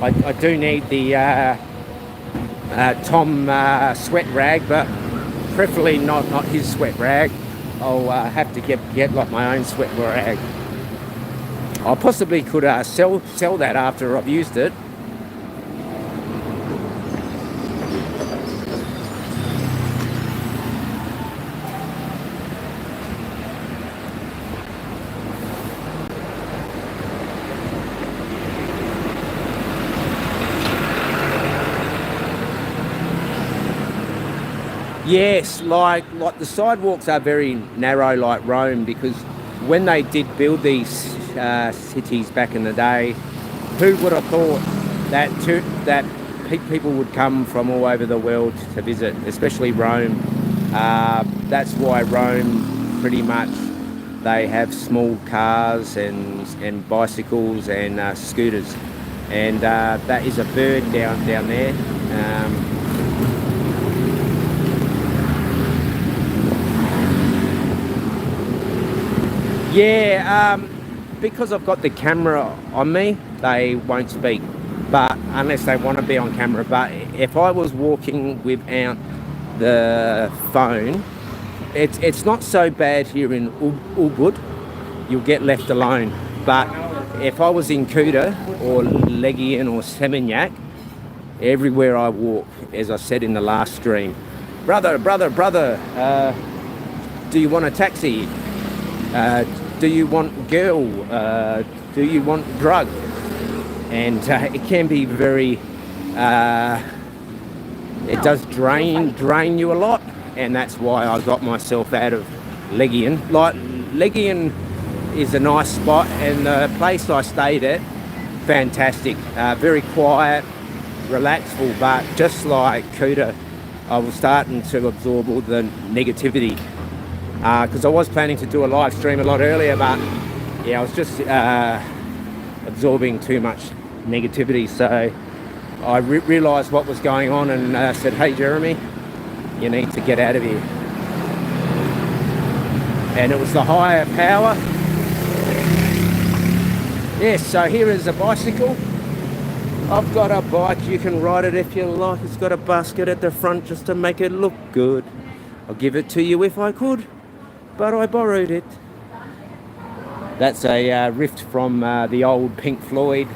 I do need the Tom sweat rag, but preferably not his sweat rag. I'll have to get like my own sweat rag. I possibly could sell that after I've used it. Yes, like the sidewalks are very narrow like Rome, because when they did build these cities back in the day, who would have thought that people would come from all over the world to visit, especially Rome. That's why Rome pretty much, they have small cars and bicycles and scooters. And that is a bird down there. Yeah, because I've got the camera on me, they won't speak, but unless they want to be on camera. But if I was walking without the phone, it's not so bad here in Ubud. You'll get left alone. But if I was in Kuta or Legian or Seminyak, everywhere I walk, as I said in the last stream, brother, do you want a taxi? Do you want girl? Do you want drug? And it can be very, it does drain you a lot, and that's why I got myself out of Legian. Like, Legian is a nice spot, and the place I stayed at, fantastic, very quiet, relaxful, but just like Kuta, I was starting to absorb all the negativity. Because I was planning to do a live stream a lot earlier, but yeah, I was just absorbing too much negativity, so I realised what was going on and said, hey Jeremy, you need to get out of here. And it was the higher power. Yes, so here is a bicycle. I've got a bike, you can ride it if you like. It's got a basket at the front just to make it look good. I'll give it to you if I could, but I borrowed it. That's a riff from the old Pink Floyd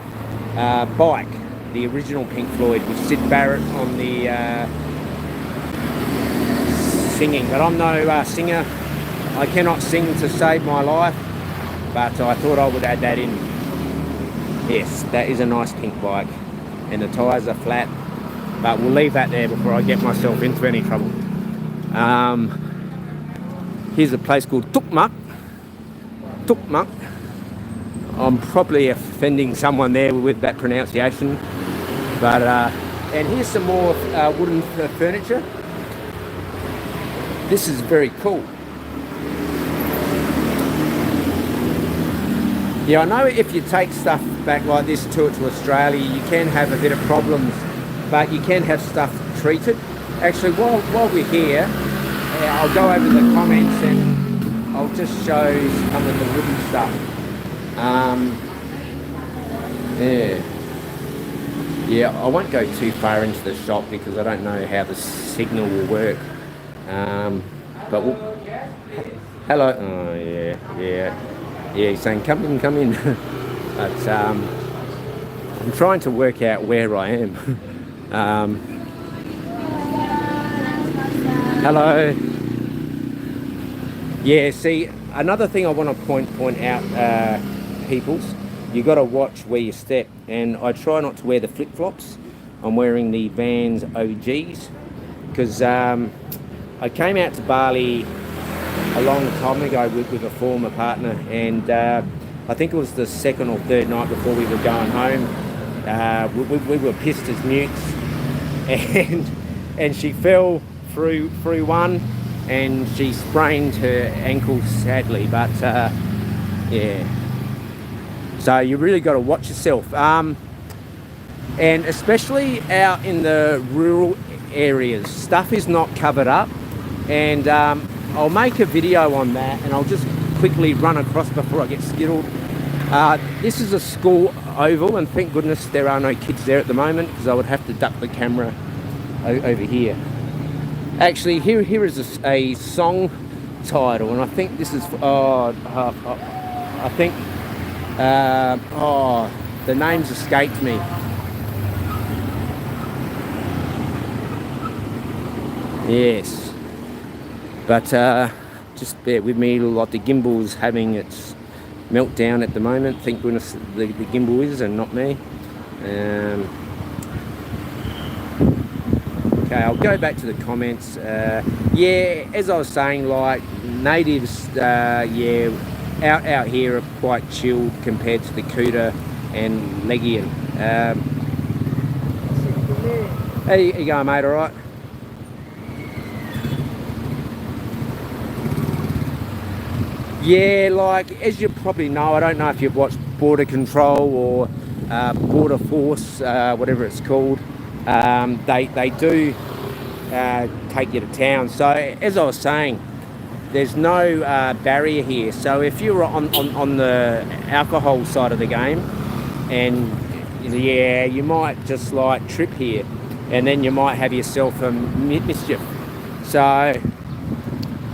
bike, the original Pink Floyd with Sid Barrett on the singing. But I'm no singer. I cannot sing to save my life, but I thought I would add that in. Yes, that is a nice pink bike, and the tyres are flat, but we'll leave that there before I get myself into any trouble. Here's a place called Tukmak. Tukmak. I'm probably offending someone there with that pronunciation, but and here's some more wooden furniture. This is very cool. Yeah, I know if you take stuff back like this to Australia, you can have a bit of problems, but you can have stuff treated. Actually, while we're here, I'll go over the comments and I'll just show some of the wooden stuff. Yeah, I won't go too far into the shop because I don't know how the signal will work. But hello. Oh yeah, he's saying come in. But I'm trying to work out where I am. Hello. Yeah, see, another thing I want to point out, peoples, you got to watch where you step, and I try not to wear the flip-flops. I'm wearing the Vans OGs because I came out to Bali a long time ago with a former partner, and I think it was the second or third night before we were going home. We were pissed as mutes, and she fell through one, and she sprained her ankle sadly. But yeah, so you really got to watch yourself, and especially out in the rural areas, stuff is not covered up, and I'll make a video on that, and I'll just quickly run across before I get skittled. This is a school oval, and thank goodness there are no kids there at the moment because I would have to duck the camera over here. Actually, here is a song title, and I think this is I think the names escaped me. Yes, but just bear with me. Like the gimbal's having its meltdown at the moment. Thank goodness the gimbal is and not me. Okay, I'll go back to the comments. Yeah, as I was saying, like natives, yeah, out here are quite chilled compared to the Kuta and Legian. How you going, mate? All right? Yeah, like as you probably know, I don't know if you've watched Border Control or Border Force, whatever it's called. They do take you to town. So as I was saying, there's no barrier here. So if you're on the alcohol side of the game, and yeah, you might just like trip here, and then you might have yourself a mischief. So,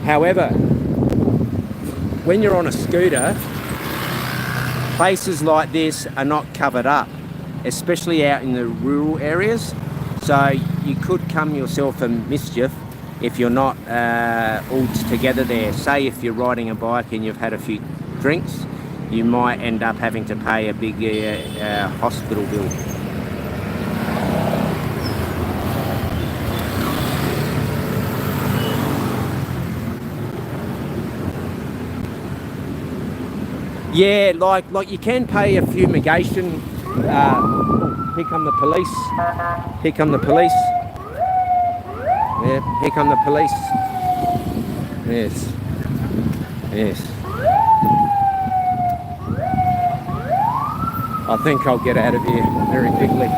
however, when you're on a scooter, places like this are not covered up, especially out in the rural areas. So you could come yourself a mischief if you're not all together there. Say if you're riding a bike and you've had a few drinks, you might end up having to pay a big hospital bill. Yeah, like you can pay a fumigation. Here come the police. Here come the police. Yeah, here come the police. Yes. Yes. I think I'll get out of here very quickly.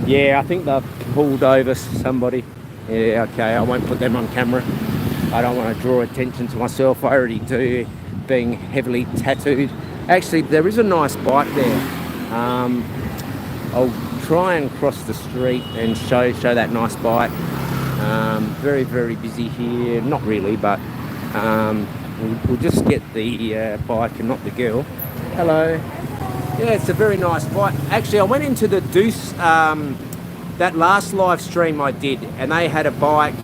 Yeah, I think they've pulled over somebody. Yeah, okay, I won't put them on camera. I don't want to draw attention to myself. I already do, being heavily tattooed. Actually, there is a nice bike there. I'll try and cross the street and show that nice bike. Very, very busy here. Not really, but we'll just get the bike and not the girl. Hello. Yeah, it's a very nice bike. Actually, I went into the Deuce, that last live stream I did, and they had a bike,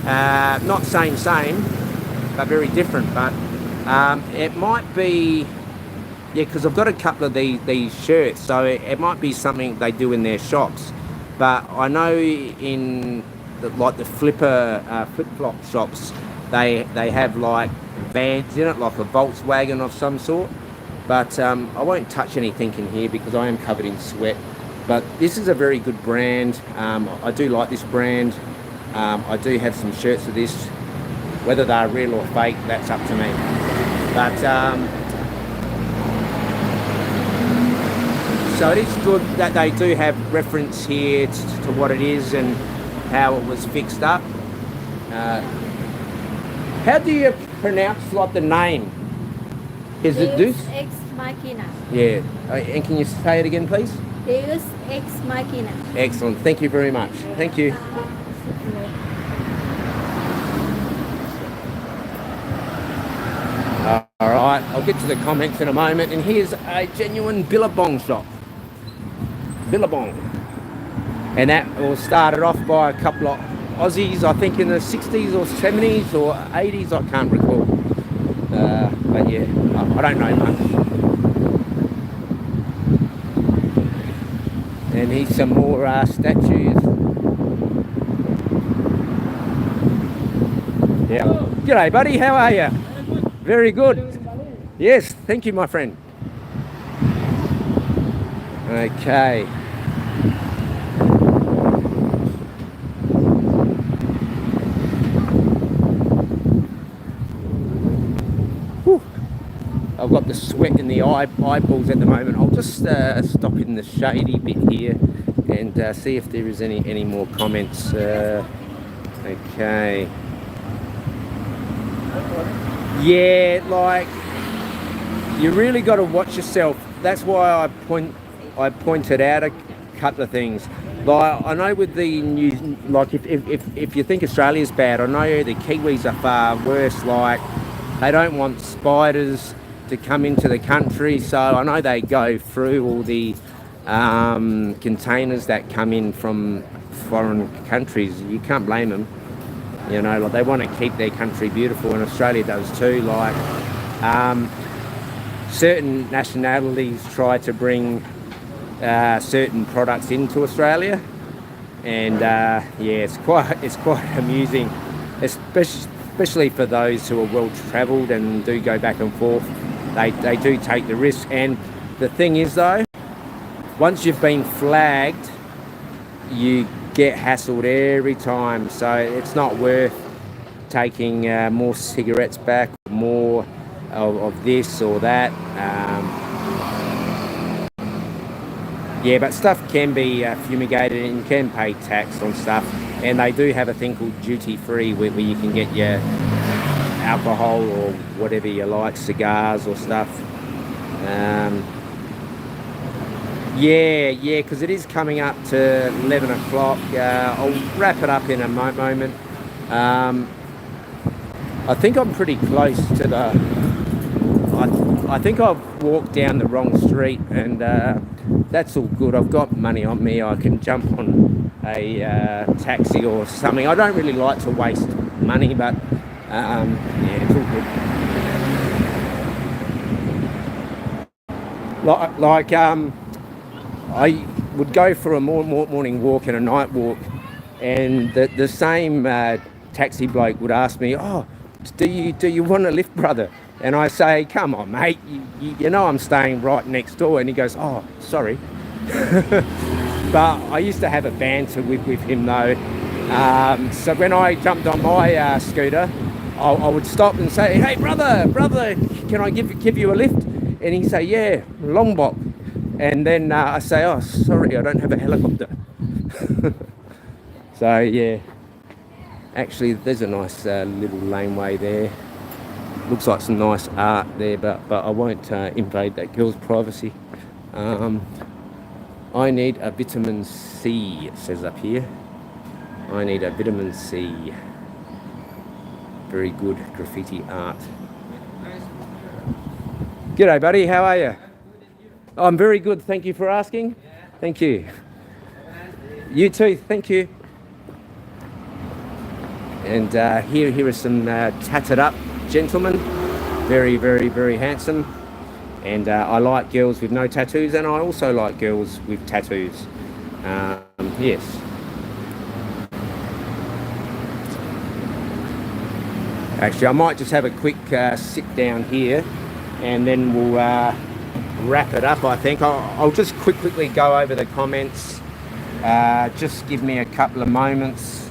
not same, but very different. But it might be, yeah, because I've got a couple of these shirts, so it might be something they do in their shops. But I know in the flip-flop shops, they have like vans in it, like a Volkswagen of some sort. But I won't touch anything in here because I am covered in sweat. But this is a very good brand. I do like this brand. I do have some shirts of this. Whether they're real or fake, that's up to me. But so it is good that they do have reference here to what it is and how it was fixed up. How do you pronounce like the name? Is it Deus Ex Machina. Yeah. And can you say it again, please? Deus Ex Machina. Excellent. Thank you very much. Thank you. All right. I'll get to the comments in a moment. And here's a genuine Billabong shop. Billabong. And that was started off by a couple of Aussies, I think in the 60s or 70s or 80s, I can't recall. But yeah, I don't know much. And here's some more statues. Yeah. G'day, buddy. How are you? Very good. Yes, thank you, my friend. Okay. I've got the sweat in the eyeballs at the moment. I'll just stop in the shady bit here and see if there is any more comments. Okay. Yeah, like you really got to watch yourself. That's why I pointed out a couple of things. Like I know with the new, like if you think Australia's bad, I know the Kiwis are far worse. Like they don't want spiders to come into the country, so I know they go through all the containers that come in from foreign countries. You can't blame them, you know, like they want to keep their country beautiful, and Australia does too. Like certain nationalities try to bring certain products into Australia, and yeah, it's quite amusing, especially for those who are well travelled and do go back and forth. They do take the risk. And the thing is though, once you've been flagged, you get hassled every time, so it's not worth taking more cigarettes back, more of this or that. Yeah, but stuff can be fumigated and you can pay tax on stuff, and they do have a thing called duty free where you can get your alcohol or whatever you like, cigars or stuff. Yeah, because it is coming up to 11 o'clock. I'll wrap it up in a moment. I think I'm pretty close to the... I think I've walked down the wrong street, and that's all good. I've got money on me. I can jump on a taxi or something. I don't really like to waste money, but yeah, it's all good. Like I would go for a morning walk and a night walk, and the same taxi bloke would ask me, "Oh, do you want a lift, brother?" And I say, "Come on, mate, you know I'm staying right next door." And he goes, "Oh, sorry." But I used to have a banter with him though. So when I jumped on my scooter, I would stop and say, "Hey, brother, can I give you a lift?" And he'd say, "Yeah, Lombok." And then I say, "Oh, sorry, I don't have a helicopter." So yeah, actually there's a nice little laneway there. Looks like some nice art there, but I won't invade that girl's privacy. I need a vitamin C, it says up here. I need a vitamin C. Very good graffiti art. G'day buddy, how are you? I'm very good, thank you for asking. Thank you. You too, thank you. And here are some tatted up gentlemen. Very, very, very handsome. And I like girls with no tattoos, and I also like girls with tattoos. Yes. Actually, I might just have a quick sit down here, and then we'll wrap it up, I think. I'll just quickly go over the comments. Just give me a couple of moments.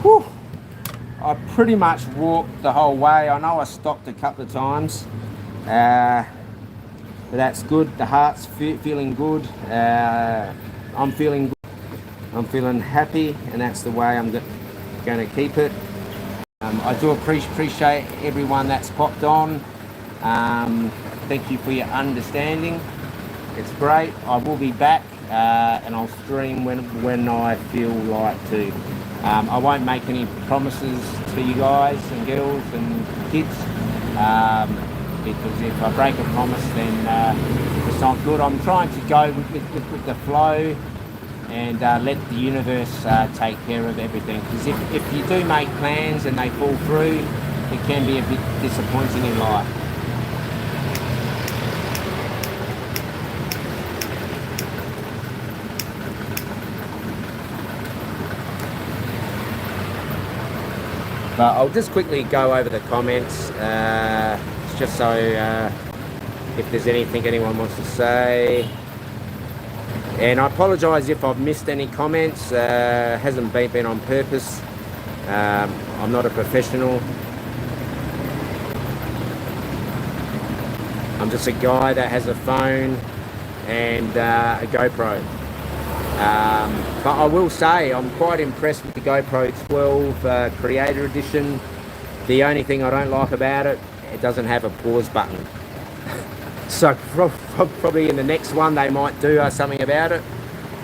Whew. I pretty much walked the whole way. I know I stopped a couple of times. But that's good. The heart's feeling good. I'm feeling good. I'm feeling happy, and that's the way I'm going to keep it. I do appreciate everyone that's popped on. Thank you for your understanding. It's great. I will be back, and I'll stream when I feel like to. I won't make any promises to you guys and girls and kids, because if I break a promise, then it's not good. I'm trying to go with the flow and let the universe take care of everything. Because if you do make plans and they fall through, it can be a bit disappointing in life. But I'll just quickly go over the comments, just so if there's anything anyone wants to say. And I apologise if I've missed any comments. Hasn't been on purpose. I'm not a professional. I'm just a guy that has a phone and a GoPro. But I will say I'm quite impressed with the GoPro 12 Creator Edition. The only thing I don't like about it, it doesn't have a pause button. So probably in the next one they might do something about it.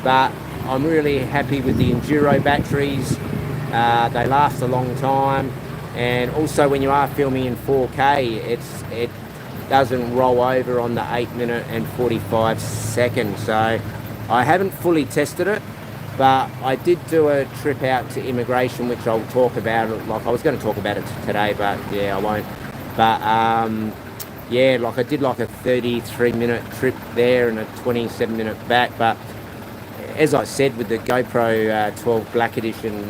But I'm really happy with the Enduro batteries. They last a long time. And also when you are filming in 4K, it doesn't roll over on the 8-minute and 45 seconds. So I haven't fully tested it, but I did do a trip out to immigration, which I'll talk about. Like I was going to talk about it today, but yeah, I won't. But yeah, like I did like a 33-minute trip there and a 27-minute back. But as I said, with the GoPro 12 Black Edition,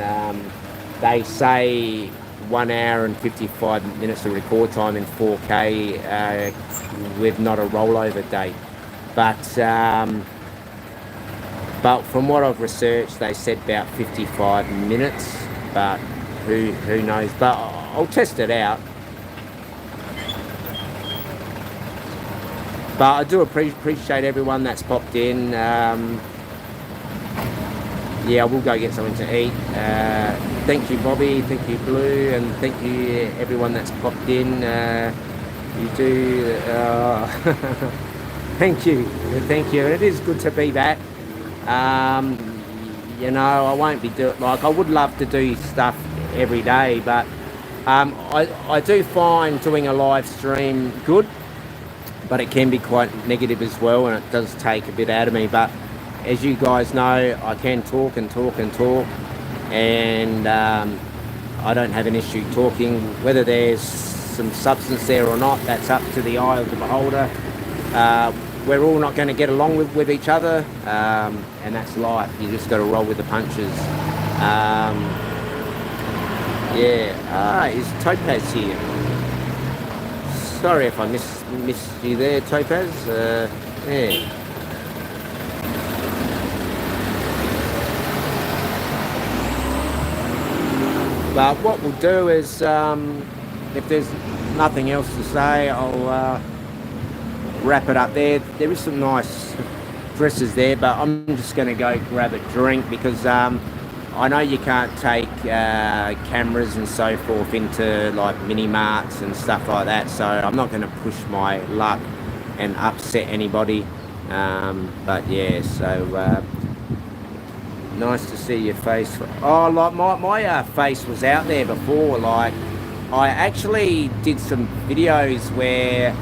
they say 1 hour and 55 minutes of record time in 4K with not a rollover date. But from what I've researched, they said about 55 minutes, but who knows? But I'll test it out. But I do appreciate everyone that's popped in. Yeah, I will go get something to eat. Thank you, Bobby. Thank you, Blue, and thank you everyone that's popped in. You do. Thank you. Thank you. It is good to be back. You know, I won't be doing, like, I would love to do stuff every day, but I do find doing a live stream good, but it can be quite negative as well, and it does take a bit out of me. But as you guys know, I can talk and talk and talk, and I don't have an issue talking. Whether there's some substance there or not, that's up to the eye of the beholder. We're all not going to get along with each other, and that's life. You just got to roll with the punches. Yeah, is Topaz here? Sorry if I missed you there, Topaz. Yeah. But what we'll do is, if there's nothing else to say, I'll wrap it up there. There is some nice dresses there, but I'm just going to go grab a drink because I know you can't take cameras and so forth into like mini marts and stuff like that, so I'm not going to push my luck and upset anybody. But yeah, so nice to see your face. Oh, like my face was out there before. Like I actually did some videos where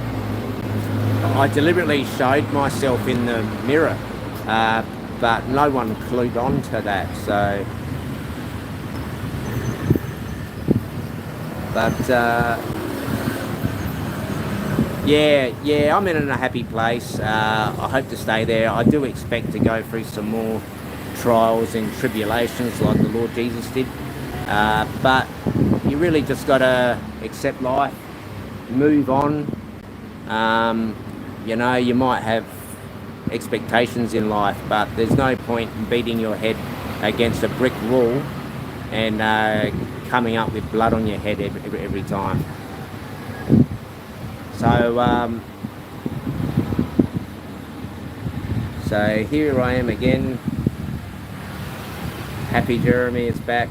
I deliberately showed myself in the mirror, but no one clued on to that. So, but yeah, I'm in a happy place. I hope to stay there. I do expect to go through some more trials and tribulations like the Lord Jesus did, but you really just got to accept life, move on. You know, you might have expectations in life, but there's no point in beating your head against a brick wall and coming up with blood on your head every time. So here I am again. Happy Jeremy is back.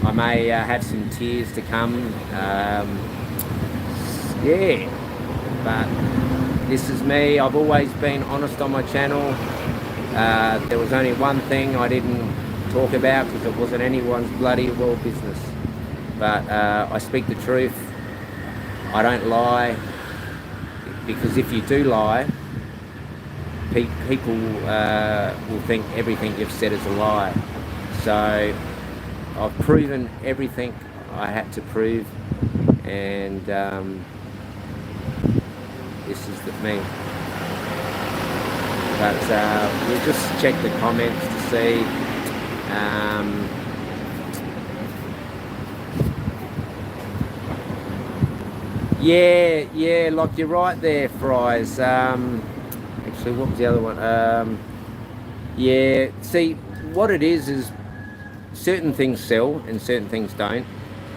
I may have some tears to come. Yeah, but this is me. I've always been honest on my channel. There was only one thing I didn't talk about because it wasn't anyone's bloody well business. But I speak the truth. I don't lie, because if you do lie, people will think everything you've said is a lie. So I've proven everything I had to prove, and this is me. But we'll just check the comments to see. Yeah, like you're right there, Fries. Actually, what was the other one? Yeah, see, what it is certain things sell and certain things don't.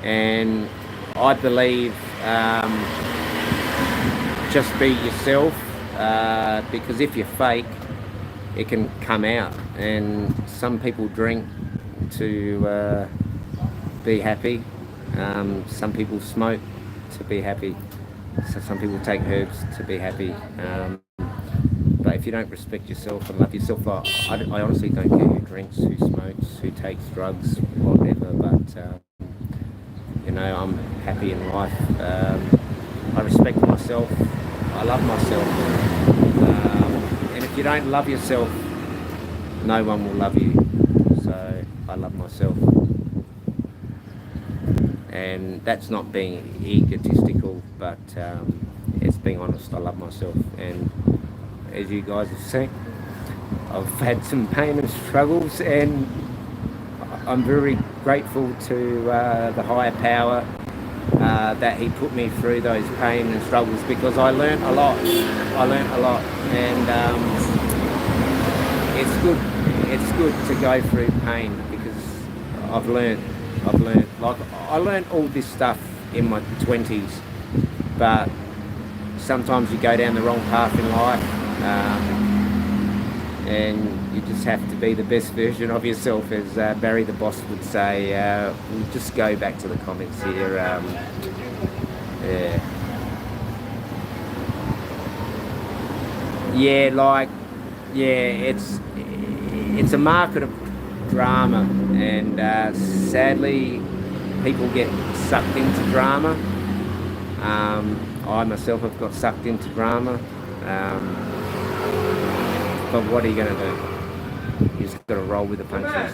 And I believe just be yourself, because if you're fake, it can come out. And some people drink to be happy. Some people smoke to be happy. So some people take herbs to be happy. But if you don't respect yourself and love yourself, like, I honestly don't care who drinks, who smokes, who takes drugs, whatever. But you know, I'm happy in life. I respect myself. I love myself. And if you don't love yourself, no one will love you. So I love myself. And that's not being egotistical, but it's being honest. I love myself. And as you guys have seen, I've had some pain and struggles, and I'm very grateful to the higher power that he put me through those pain and struggles, because I learnt a lot. And it's good to go through pain, because I've learnt. Like, I learnt all this stuff in my 20s, but sometimes you go down the wrong path in life, and you just have to be the best version of yourself, as Barry the Boss would say. We'll just go back to the comments here. It's a market of drama, and sadly people get sucked into drama. I myself have got sucked into drama, but what are you going to do? You just got to roll with the punches.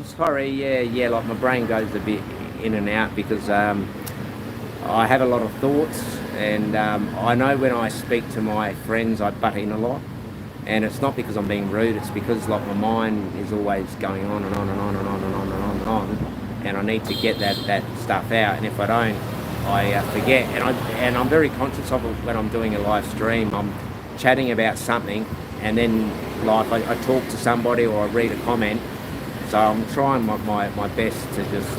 Sorry, yeah, like my brain goes a bit in and out, because I have a lot of thoughts, and I know when I speak to my friends I butt in a lot. And it's not because I'm being rude, it's because like my mind is always going on and on and on and on and on and on and on, and I need to get that stuff out, and if I don't, I forget. And I'm very conscious of it when I'm doing a live stream. I'm chatting about something, and then like I talk to somebody or I read a comment, so I'm trying my best to just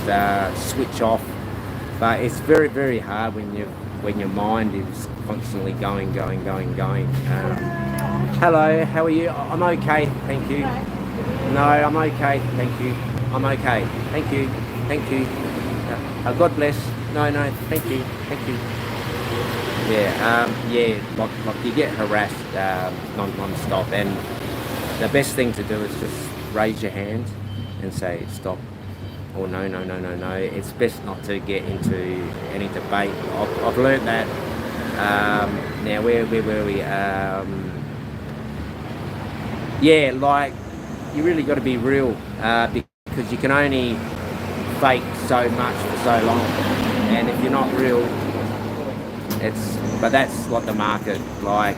switch off. But it's very, very hard when you've when your mind is constantly going. Hello, how are you? I'm okay, thank you. No, I'm okay, thank you. I'm okay, thank you. God bless. No, thank you. Yeah, like you get harassed non-stop, and the best thing to do is just raise your hand and say stop, or no. It's best not to get into any debate. I've learned that. Now where were we? Yeah, like you really got to be real, because you can only fake so much for so long, and if you're not real, but that's what the market, like,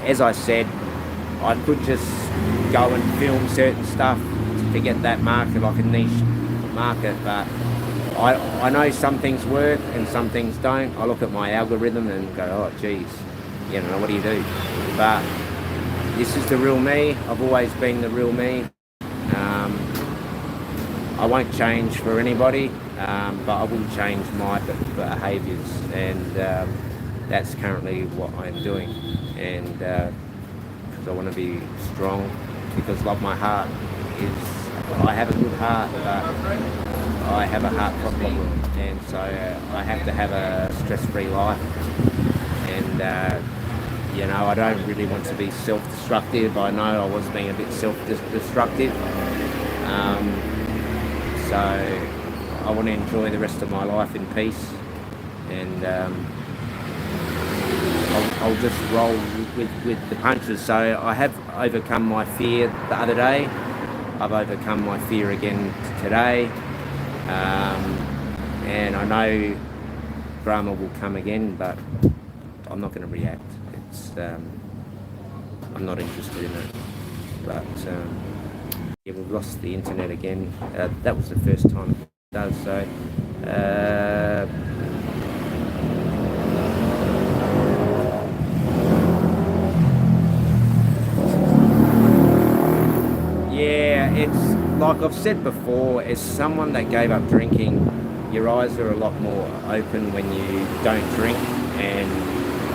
as I said, I could just go and film certain stuff to get that market, like a niche market, but I know some things work and some things don't. I look at my algorithm and go, oh geez, what do you do? But this is the real me. I've always been the real me. I won't change for anybody, but I will change my behaviours, and that's currently what I'm doing. And because I want to be strong, because like my heart I have a good heart, but I have a heart problem, and so I have to have a stress-free life. And I don't really want to be self-destructive. I know I was being a bit self-destructive. So I want to enjoy the rest of my life in peace, and I'll just roll with the punches. So I have overcome my fear the other day. I've overcome my fear again today, and I know drama will come again, but I'm not going to react. I'm not interested in it. But yeah, we've lost the internet again. That was the first time it does. So yeah, it's like I've said before, as someone that gave up drinking, your eyes are a lot more open when you don't drink, and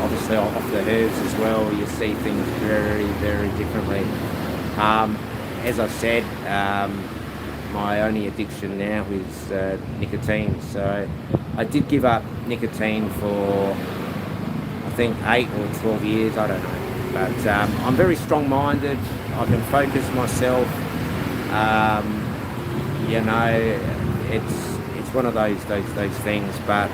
obviously off the herbs as well, you see things very, very differently. As I said, my only addiction now is nicotine. So I did give up nicotine for, I think, 8 or 12 years, I don't know. But I'm very strong-minded. I can focus myself. It's one of those things. But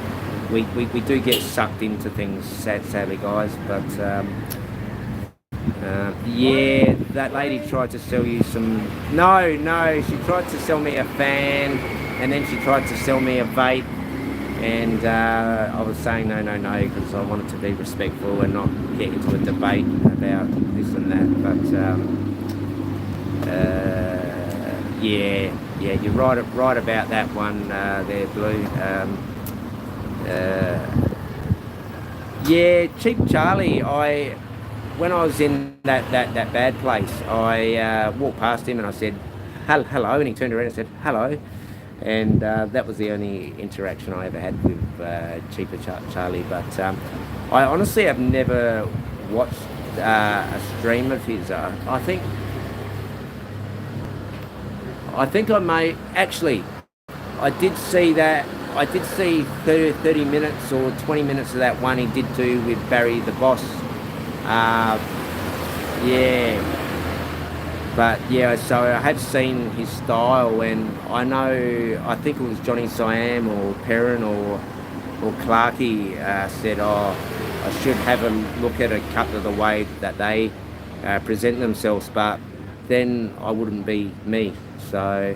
we do get sucked into things, sadly, guys. But yeah, that lady tried to sell you some. No, she tried to sell me a fan, and then she tried to sell me a vape. And I was saying no, because I wanted to be respectful and not get into a debate about this and that. But yeah, you're right about that one there, Blue. Yeah, Cheap Charlie. When I was in that bad place, I walked past him and I said hello, and he turned around and said hello. And that was the only interaction I ever had with Cheaper Charlie. But I honestly have never watched a stream of his. I think I may actually. I did see that. I did see 30 minutes or 20 minutes of that one he did do with Barry the Boss. Yeah. But yeah, so I have seen his style, and I think it was Johnny Siam or Perrin or Clarkey said, I should have a look at a couple of the way that they present themselves, but then I wouldn't be me. So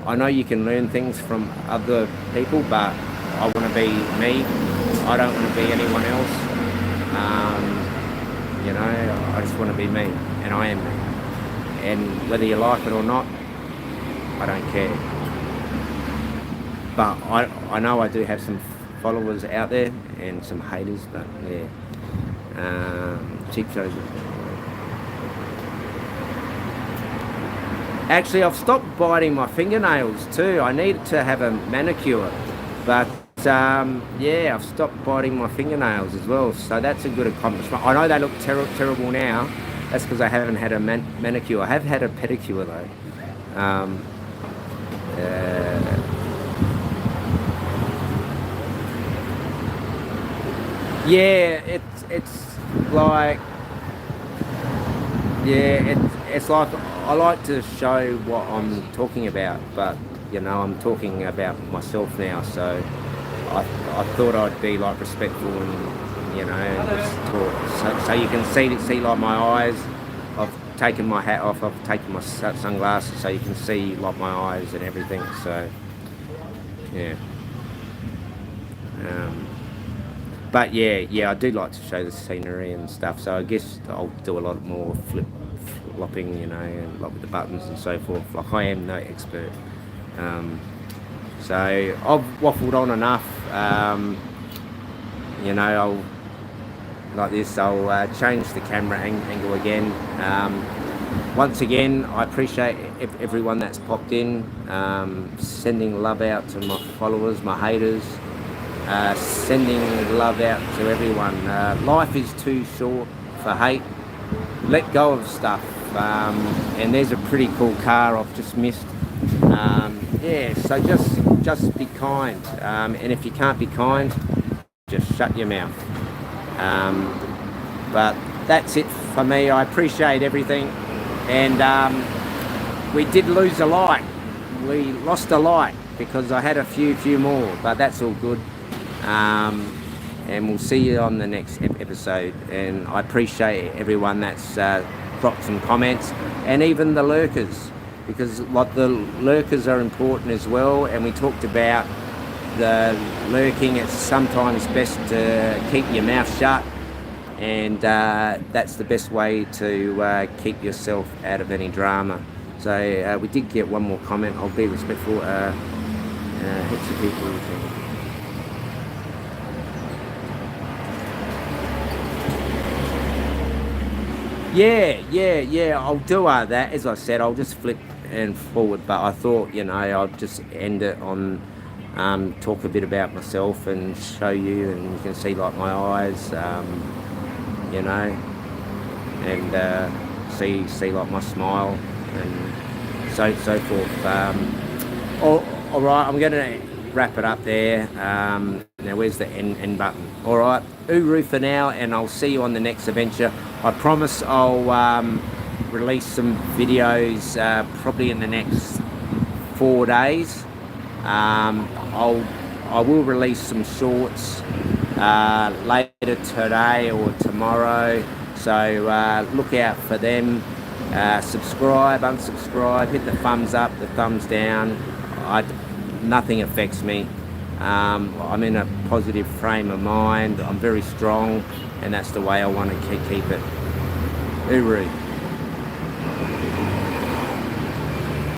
I know you can learn things from other people, but I want to be me. I don't want to be anyone else. I just want to be me, and I am me. And whether you like it or not, I don't care. But I know I do have some followers out there and some haters, but yeah. Cheap shows. Actually, I've stopped biting my fingernails too. I need to have a manicure, but yeah, I've stopped biting my fingernails as well, so that's a good accomplishment. I know they look terrible now. That's because I haven't had a manicure. I have had a pedicure though. Uh, yeah, it's like, yeah, it's like I like to show what I'm talking about, but you know, I'm talking about myself now, so I thought I'd be like respectful and you know, and just talk. So you can see like my eyes. I've taken my hat off. I've taken my sunglasses, so you can see like my eyes and everything. So yeah. But yeah, I do like to show the scenery and stuff. So I guess I'll do a lot more flopping, you know, and like with the buttons and so forth. Like I am no expert. So I've waffled on enough. You know, I'll like this. I'll change the camera angle again. Once again, I appreciate everyone that's popped in. Sending love out to my followers, my haters. Sending love out to everyone. Life is too short for hate. Let go of stuff. And there's a pretty cool car I've just missed. Yeah, so just be kind. And if you can't be kind, just shut your mouth. But that's it for me. I appreciate everything. And we did lose a light. We lost a light because I had a few more, but that's all good. And we'll see you on the next episode. And I appreciate everyone that's dropped some comments, and even the lurkers, because like the lurkers are important as well. And we talked about the lurking. It's sometimes best to keep your mouth shut, and that's the best way to keep yourself out of any drama. So we did get one more comment. I'll be respectful. Heaps of people. Yeah, I'll do that. As I said, I'll just flip and forward, but I thought, you know, I'll just end it on talk a bit about myself and show you, and you can see like my eyes, you know, and see like my smile and so forth. All right, I'm going to wrap it up there. Now where's the end button? All right, Uru for now, and I'll see you on the next adventure. I promise I'll release some videos probably in the next 4 days. I will release some shorts later today or tomorrow, so look out for them. Subscribe, unsubscribe, hit the thumbs up, the thumbs down. Nothing affects me. I'm in a positive frame of mind. I'm very strong, and that's the way I want to keep it. Uru.